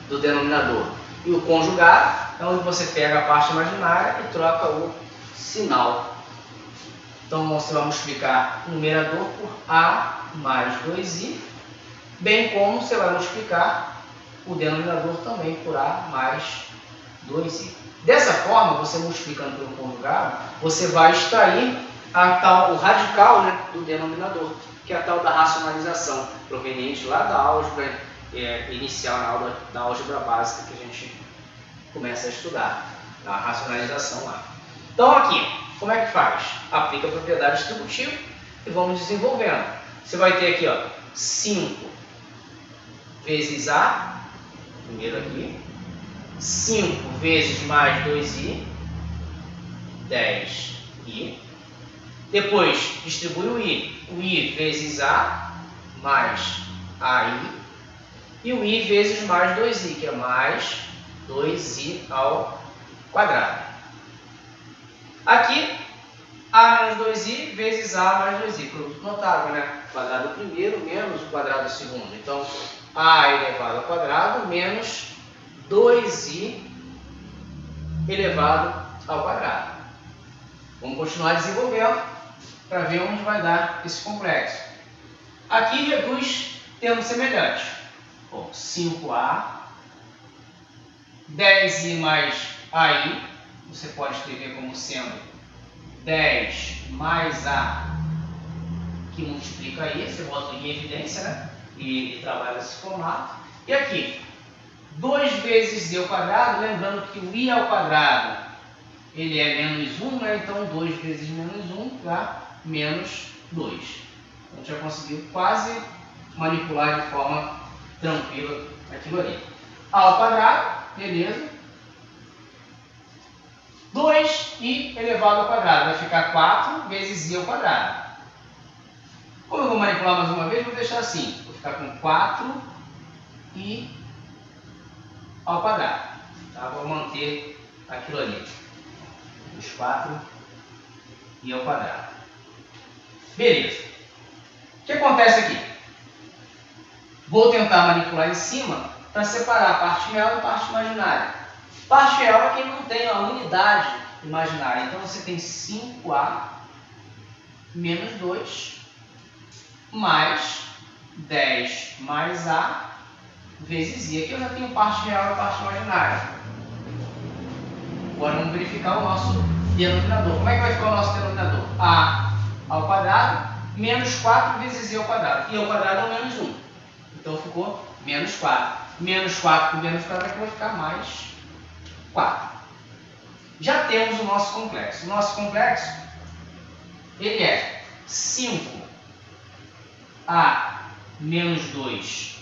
do denominador. E o conjugado é onde você pega a parte imaginária e troca o sinal. Então você vai multiplicar o numerador por a mais 2i, bem como você vai multiplicar o denominador também por a mais 2i. Dessa forma, você multiplicando pelo conjugado, você vai extrair o radical, né, do denominador, que é a tal da racionalização, proveniente lá da álgebra inicial, na aula da álgebra básica que a gente começa a estudar, a racionalização lá. Então aqui, como é que faz? Aplica a propriedade distributiva e vamos desenvolvendo. Você vai ter aqui, ó, 5 vezes a, primeiro aqui, 5 vezes mais 2i, 10i. Depois distribui o i vezes a mais ai, e o i vezes mais 2i, que é mais 2i ao quadrado. Aqui, a menos 2i vezes a mais 2i, produto notável, né? quadrado do primeiro menos o quadrado do segundo. Então, a elevado ao quadrado menos 2i elevado ao quadrado. Vamos continuar desenvolvendo para ver onde vai dar esse complexo. Aqui reduz termos semelhantes. Bom, 5a, 10i mais ai, você pode escrever como sendo 10 mais a que multiplica i, você bota em evidência, né? E trabalha esse formato. E aqui, 2 vezes i ao quadrado, lembrando que o i ao quadrado ele é menos 1, né? Então 2 vezes menos 1 dá menos 2. Então já conseguiu quase manipular de forma tranquila aquilo ali. A ao quadrado, beleza. 2i elevado ao quadrado vai ficar 4 vezes i ao quadrado. Como eu vou manipular mais uma vez, vou deixar assim. Vou ficar com 4i ao quadrado. Tá? Vou manter aquilo ali. Os 4i ao quadrado. Beleza. O que acontece aqui? Vou tentar manipular em cima para separar a parte real e a parte imaginária. Parte real é quem não tem a unidade imaginária. Então você tem 5a menos 2 mais 10 mais a vezes i. Aqui eu já tenho parte real e parte imaginária. Agora vamos verificar o nosso denominador. Como é que vai ficar o nosso denominador? A ao quadrado menos 4 vezes i ao quadrado. I ao quadrado é o menos 1. Então ficou menos 4. Menos 4 por menos 4 aqui vai ficar mais 4. Já temos o nosso complexo. O nosso complexo ele é 5a menos 2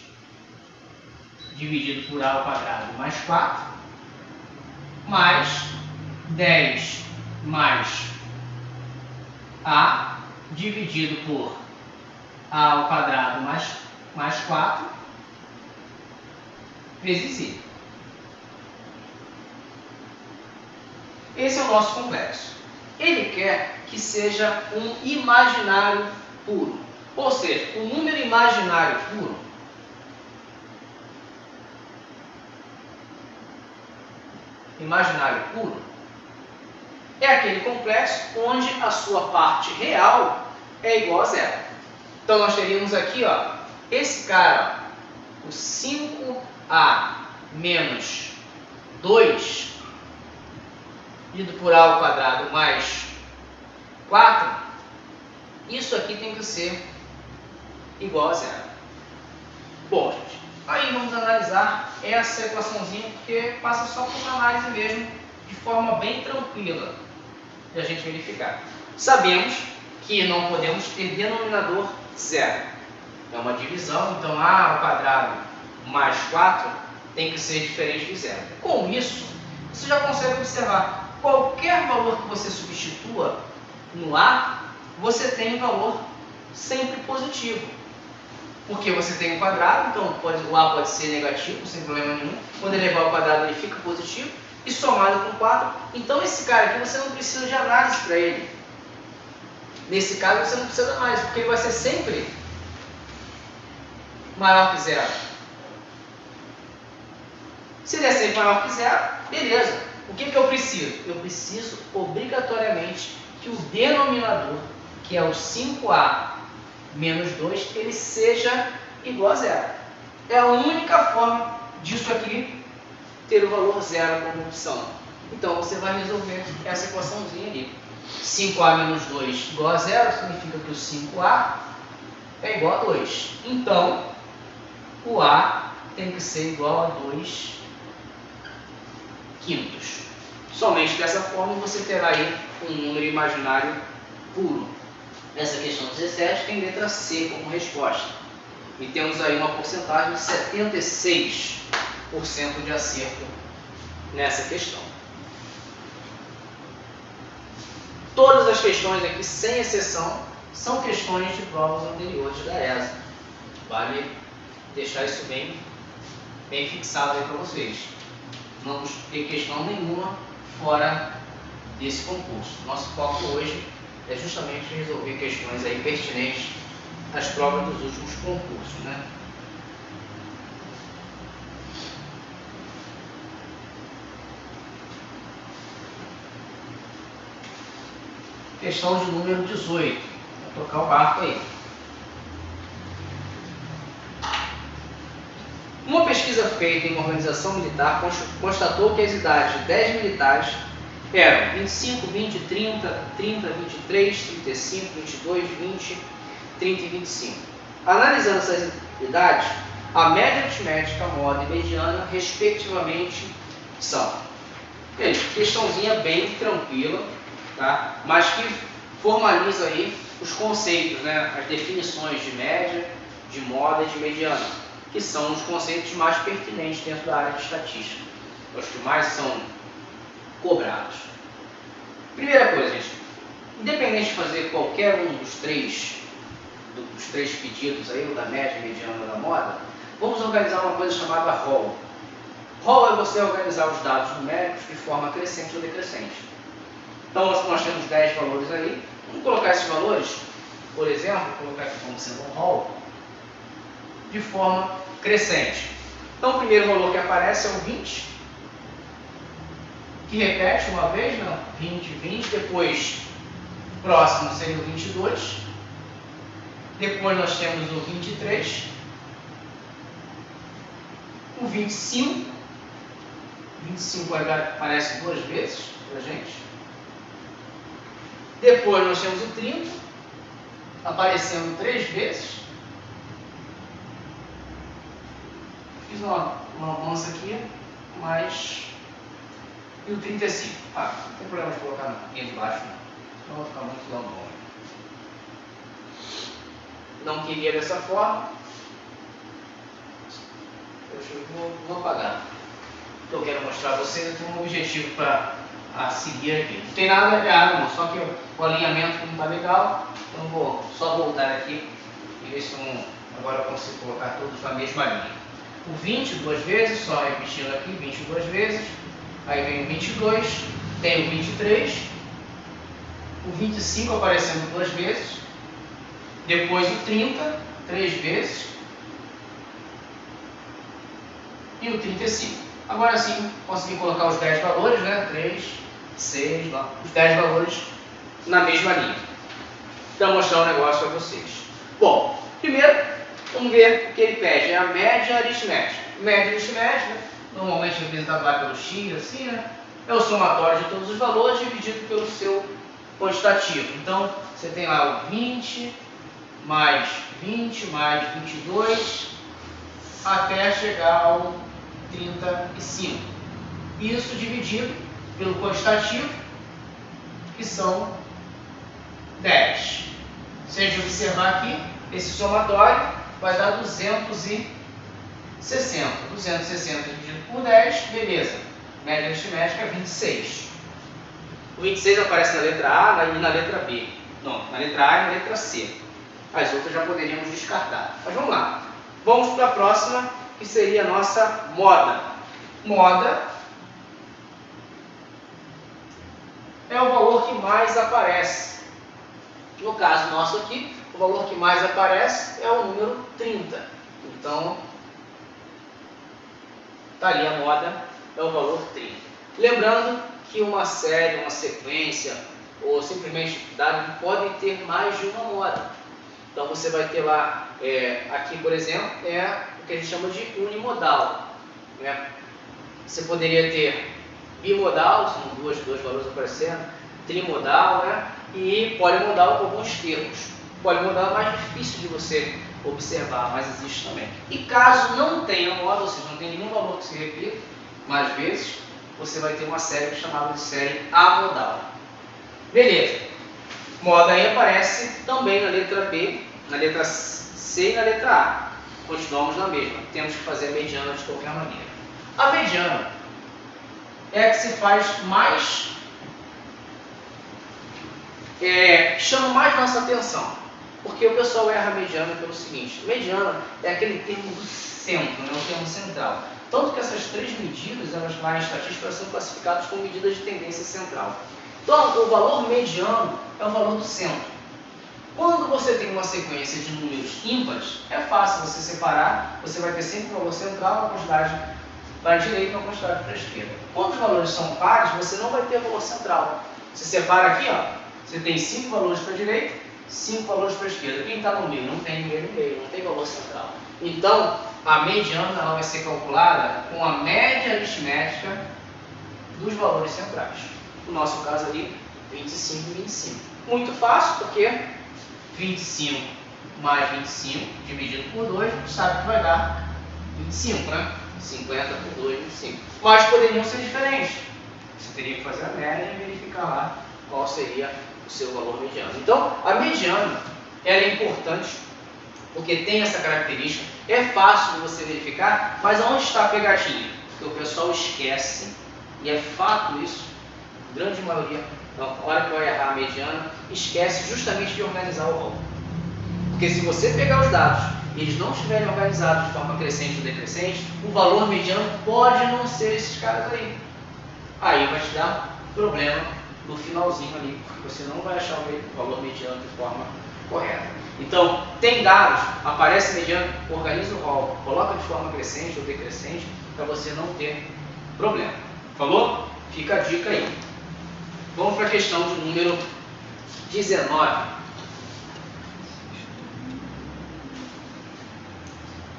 dividido por a ao quadrado mais 4 mais 10 mais a dividido por a ao quadrado mais 4 vezes i. Esse é o nosso complexo. Ele quer que seja um imaginário puro. Ou seja, o número imaginário puro é aquele complexo onde a sua parte real é igual a zero. Então nós teríamos aqui, ó, esse cara, ó, o 5a menos 2 dividido por a ao quadrado mais 4, isso aqui tem que ser igual a zero. Bom, gente, aí vamos analisar essa equaçãozinha, porque passa só por uma análise mesmo, de forma bem tranquila, de a gente verificar. Sabemos que não podemos ter denominador zero. É uma divisão, então a ao quadrado mais 4 tem que ser diferente de zero. Com isso, você já consegue observar qualquer valor que você substitua no a, você tem um valor sempre positivo. Porque você tem um quadrado, então o a pode ser negativo, sem problema nenhum. Quando elevar ao quadrado ele fica positivo. E somado com 4, então esse cara aqui você não precisa de análise para ele. Nesse caso você não precisa de análise, porque ele vai ser sempre maior que zero. Se ele é sempre maior que zero, beleza. O que eu preciso? Eu preciso obrigatoriamente que o denominador, que é o 5a menos 2, ele seja igual a zero. É a única forma disso aqui ter o valor zero como opção. Então você vai resolver essa equaçãozinha ali. 5a menos 2 igual a zero significa que o 5a é igual a 2. Então o a tem que ser igual a 2 quintos. Somente dessa forma você terá aí um número imaginário puro. Essa questão 17 tem letra C como resposta. E temos aí uma porcentagem de 76% de acerto nessa questão. Todas as questões aqui, sem exceção, são questões de provas anteriores da ESA. Vale deixar isso bem fixado aí para vocês. Não vamos ter questão nenhuma fora desse concurso. Nosso foco hoje é justamente resolver questões aí pertinentes as provas dos últimos concursos, né? Questão de número 18. Vou tocar o barco aí. Uma pesquisa feita em uma organização militar constatou que as idades de 10 militares eram 25, 20, 30, 30, 23, 35, 22, 20, 30 e 25. Analisando essas idades, a média aritmética, moda e mediana, respectivamente, são. Questãozinha bem tranquila, tá? Mas que formaliza aí os conceitos, né? As definições de média, de moda e de mediana, que são os conceitos mais pertinentes dentro da área de estatística, os que mais são cobrados. Primeira coisa, gente, independente de fazer qualquer um dos três pedidos aí, o da média, mediana ou da moda, vamos organizar uma coisa chamada rol. Rol é você organizar os dados numéricos de forma crescente ou decrescente. Então nós temos 10 valores aí. Vamos colocar esses valores, por exemplo, colocar aqui como sendo um rol, de forma crescente. Então o primeiro valor que aparece é o 20, que repete uma vez, né? 20, 20, depois próximo seria o 22, depois nós temos o 23, o 25, 25 aparece duas vezes para a gente, depois nós temos o 30, aparecendo 3 vezes. Fiz uma mansa aqui, mas... E o 35. Não tem problema de colocar aqui embaixo, não vai ficar muito longo. Não queria dessa forma. Vou apagar. Eu quero mostrar a vocês, eu tenho um objetivo para seguir aqui. Não tem nada errado, não, só que o alinhamento não está legal. Então vou só voltar aqui e ver se agora eu consigo colocar todos na mesma linha. O 20 duas vezes, só repetindo aqui, 20 duas vezes. Aí vem o 22, tem o 23, o 25 aparecendo duas vezes, depois o 30, 3 vezes, e o 35. Agora sim, consegui colocar os 10 valores, né? 3, 6, os 10 valores na mesma linha. Então, mostrar um negócio para vocês. Bom, primeiro, vamos ver o que ele pede, é a média aritmética. Média aritmética, normalmente representado lá pelo x, assim, né? É o somatório de todos os valores dividido pelo seu quantitativo. Então, você tem lá o 20 mais 20 mais 22 até chegar ao 35. Isso dividido pelo quantitativo, que são 10. Se a gente observar aqui, esse somatório vai dar 260. 260 dividido por 10, beleza. Média aritmética é 26. O 26 aparece na letra A e na letra B. Não, na letra A e na letra C. As outras já poderíamos descartar. Mas vamos lá. Vamos para a próxima, que seria a nossa moda. Moda é o valor que mais aparece. No caso nosso aqui, o valor que mais aparece é o número 30. Então, está ali a moda, é o valor 30. Lembrando que uma série, uma sequência, ou simplesmente dado, podem ter mais de uma moda. Então você vai ter lá, aqui por exemplo, é o que a gente chama de unimodal, né? Você poderia ter bimodal, são dois valores aparecendo, trimodal, né? E polimodal com alguns termos. Polimodal é mais difícil de você observar, mas existe também. E caso não tenha moda, ou seja, não tenha nenhum valor que se repita mais vezes, você vai ter uma série chamada de série amodal. Beleza. Moda aí aparece também na letra B, na letra C e na letra A. Continuamos na mesma. Temos que fazer a mediana de qualquer maneira. A mediana é a que se faz mais... chama mais nossa atenção. Porque o pessoal erra a mediana pelo seguinte: mediana é aquele termo do centro, né? O termo central. Tanto que essas três medidas, elas lá em estatística, elas são classificadas como medidas de tendência central. Então, o valor mediano é o valor do centro. Quando você tem uma sequência de números ímpares, é fácil você separar, você vai ter sempre um valor central, uma quantidade para a direita e uma quantidade para a esquerda. Quando os valores são pares, você não vai ter valor central. Você separa aqui, ó, você tem 5 valores para a direita, 5 valores para a esquerda. Quem está no meio? Não tem ninguém no meio, não tem valor central. Então, a mediana ela vai ser calculada com a média aritmética dos valores centrais. No nosso caso ali, 25 e 25. Muito fácil, porque 25 mais 25 dividido por 2, sabe que vai dar 25, né? 50 por 2, 25. Mas poderiam ser diferentes. Você teria que fazer a média e verificar lá qual seria o seu valor mediano. Então, a mediana ela é importante porque tem essa característica. É fácil de você verificar, mas aonde está a pegadinha? Porque o pessoal esquece, e é fato isso, a grande maioria, na hora que vai errar a mediana, esquece justamente de organizar o rol. Porque se você pegar os dados e eles não estiverem organizados de forma crescente ou decrescente, o valor mediano pode não ser esses caras aí. Aí vai te dar problema no finalzinho ali, porque você não vai achar o valor mediano de forma correta. Então, tem dados, aparece mediano, organiza o rol, coloca de forma crescente ou decrescente, para você não ter problema. Falou? Fica a dica aí. Vamos para a questão de número 19.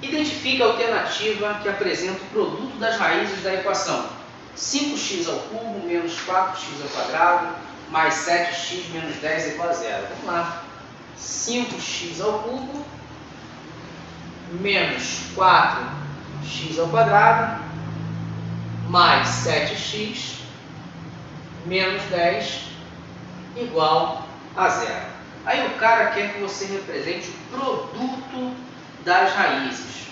Identifique a alternativa que apresenta o produto das raízes da equação. 5x ao cubo menos 4x ao quadrado mais 7x menos 10 igual a zero. Vamos lá. 5x ao cubo menos 4x ao quadrado mais 7x menos 10 igual a zero. Aí o cara quer que você represente o produto das raízes.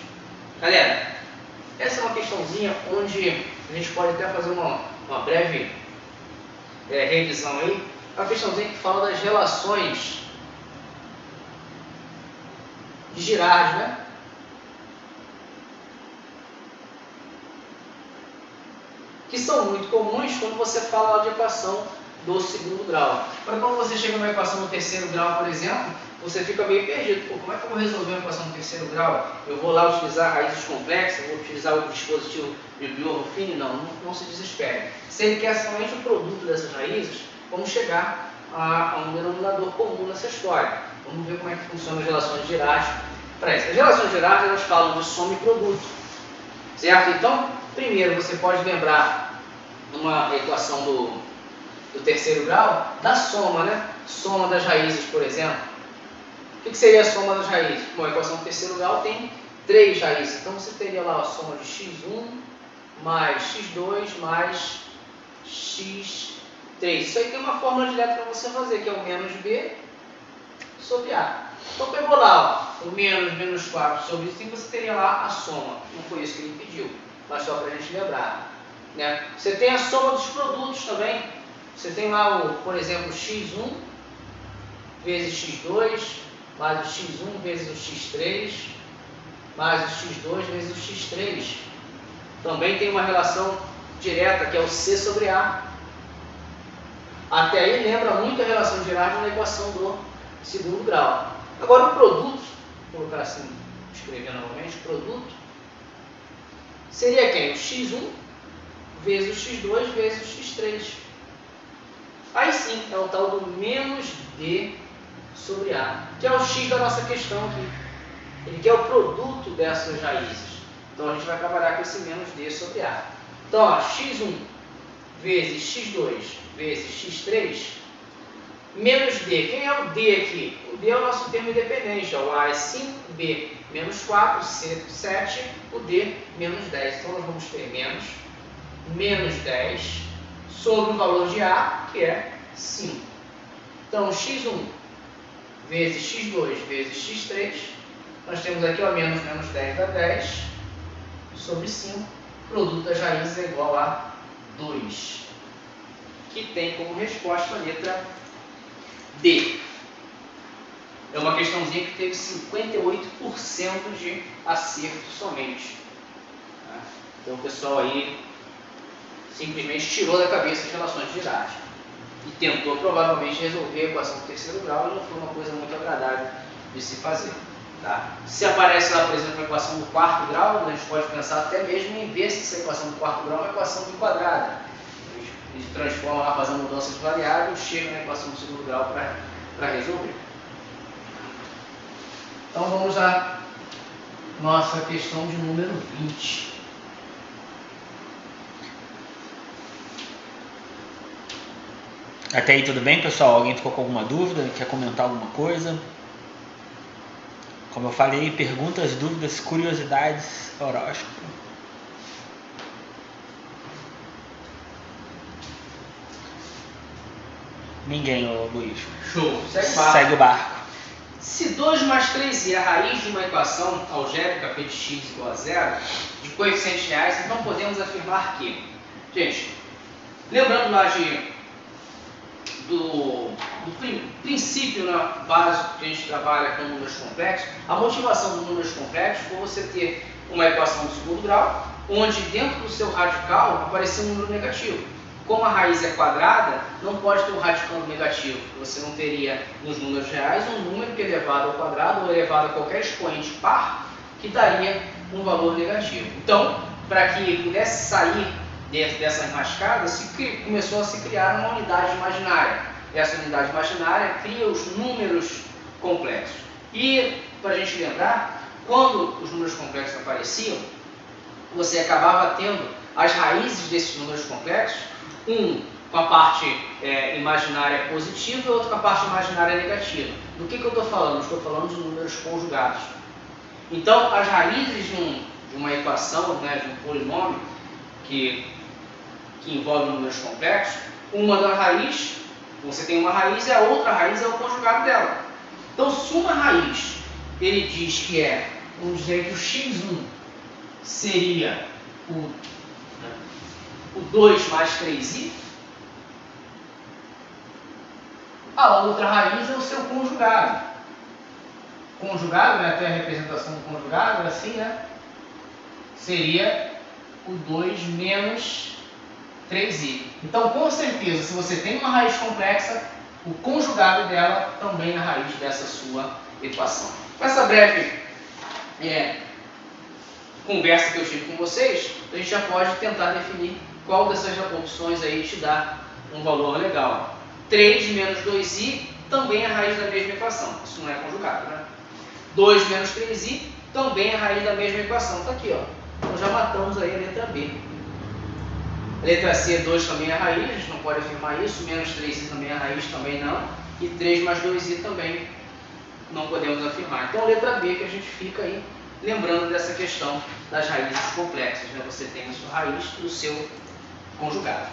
Galera, essa é uma questãozinha onde a gente pode até fazer uma breve revisão aí. É uma questãozinha que fala das relações de Girardi, né? Que são muito comuns quando você fala de equação do segundo grau. Para quando você chega numa equação do terceiro grau, por exemplo, você fica meio perdido. Pô, como é que eu vou resolver uma equação do terceiro grau? Eu vou lá utilizar raízes complexas, vou utilizar o dispositivo de Biot-Ruffini? Não se desespere. Se ele quer somente o produto dessas raízes, vamos chegar a um denominador comum nessa história. Vamos ver como é que funcionam as relações de Girardi para isso. As relações de Girardi, elas falam de soma e produto. Certo? Então, primeiro você pode lembrar numa equação do terceiro grau da soma, né? Soma das raízes, por exemplo. O que seria a soma das raízes? Bom, a equação do terceiro grau tem 3 raízes. Então você teria lá a soma de x1 mais x2 mais x3. Isso aí tem uma fórmula direta para você fazer, que é o menos b sobre a. Então pegou lá ó, o menos 4 sobre 5, você teria lá a soma. Não foi isso que ele pediu, mas só para a gente lembrar. Né? Você tem a soma dos produtos também. Você tem lá, por exemplo, x1 vezes x2, mais o x1 vezes o x3, mais o x2 vezes o x3. Também tem uma relação direta, que é o C sobre A. Até aí lembra muito a relação de Girardi na equação do segundo grau. Agora o produto, vou colocar assim, escrever novamente, o produto seria quem? O x1 vezes o x2 vezes o x3. Aí sim, é o tal do menos D sobre A, que é o x da nossa questão aqui. Ele quer o produto dessas raízes. Então a gente vai trabalhar com esse menos D sobre A. Então, ó, x1 vezes x2 vezes x3, menos D. Quem é o D aqui? O D é o nosso termo independente. Ó. O A é 5, B menos 4, C 7, o D menos 10. Então nós vamos ter menos 10 sobre o valor de A, que é 5. Então, x1 vezes x2 vezes x3, nós temos aqui ó, menos 10 dá 10, sobre 5, produto das raízes é igual a 2, que tem como resposta a letra D. É uma questãozinha que teve 58% de acerto somente. Então o pessoal aí simplesmente tirou da cabeça as relações de Girardi. e tentou provavelmente resolver a equação do terceiro grau e não foi uma coisa muito agradável de se fazer. Tá? Se aparece lá, por exemplo, a equação do quarto grau, a gente pode pensar até mesmo em ver se essa equação do quarto grau é uma equação de quadrada. A gente transforma lá, faz a mudança de variável, chega na equação do segundo grau para resolver. Então vamos à nossa questão de número 20. Até aí tudo bem, pessoal? Alguém ficou com alguma dúvida? Quer comentar alguma coisa? Como eu falei, perguntas, dúvidas, curiosidades, horóscopo. Ninguém, ô Luiz. Show, segue o barco. Segue o barco. Se 2 mais 3i é a raiz de uma equação algébrica p de x igual a 0, de coeficientes reais, então podemos afirmar que, gente, lembrando lá do princípio básico que a gente trabalha com números complexos, a motivação dos números complexos foi você ter uma equação de segundo grau, onde dentro do seu radical aparecia um número negativo. Como a raiz é quadrada, não pode ter um radical negativo. Você não teria nos números reais um número que é elevado ao quadrado ou elevado a qualquer expoente par que daria um valor negativo. Então, para que pudesse sair dentro dessa enrascada, começou a se criar uma unidade imaginária. Essa unidade imaginária cria os números complexos. E, para a gente lembrar, quando os números complexos apareciam, você acabava tendo as raízes desses números complexos, um com a parte imaginária positiva e outro com a parte imaginária negativa. Do que eu estou falando? Estou falando de números conjugados. Então, as raízes de uma equação, né, de um polinômio, que envolve números complexos, uma da raiz, você tem uma raiz e a outra raiz é o conjugado dela. Então, se uma raiz, ele diz que vamos dizer que o x1 seria o 2 mais 3i, a outra raiz é o seu conjugado. Conjugado, né, até a representação do conjugado, assim, né, seria o 2 menos 3i. Então, com certeza, se você tem uma raiz complexa, o conjugado dela também é a raiz dessa sua equação. Com essa breve conversa que eu tive com vocês, a gente já pode tentar definir qual dessas opções aí te dá um valor legal. 3 menos 2i também é a raiz da mesma equação. Isso não é conjugado, né? 2 menos 3i também é a raiz da mesma equação. Está aqui, ó. Então já matamos aí a letra B. A letra C, 2 também é a raiz, a gente não pode afirmar isso. Menos 3i também é a raiz, também não. E 3 mais 2i também não podemos afirmar. Então a letra B que a gente fica aí, lembrando dessa questão das raízes complexas, né? Você tem a sua raiz e o seu conjugado.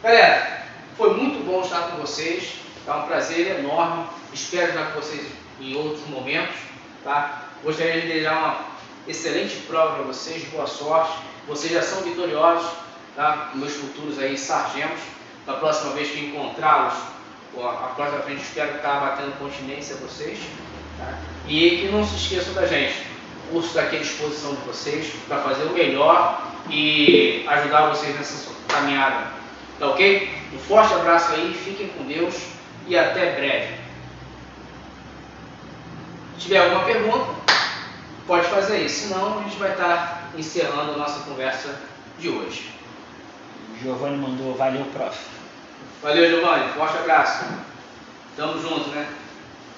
Galera, foi muito bom estar com vocês, é um prazer enorme, espero estar com vocês em outros momentos, tá? Gostaria de desejar uma excelente prova para vocês, boa sorte, vocês já são vitoriosos, tá? Meus futuros aí sargentos, da próxima vez que encontrá-los, a próxima frente espero estar batendo continência a vocês, tá? E que não se esqueçam da gente, o curso está aqui à disposição de vocês para fazer o melhor e ajudar vocês nessa caminhada. Tá ok? Um forte abraço aí, fiquem com Deus e até breve. Se tiver alguma pergunta, pode fazer aí, senão a gente vai estar encerrando a nossa conversa de hoje. Giovanni mandou, valeu, prof. Valeu, Giovanni, forte abraço. Tamo junto, né?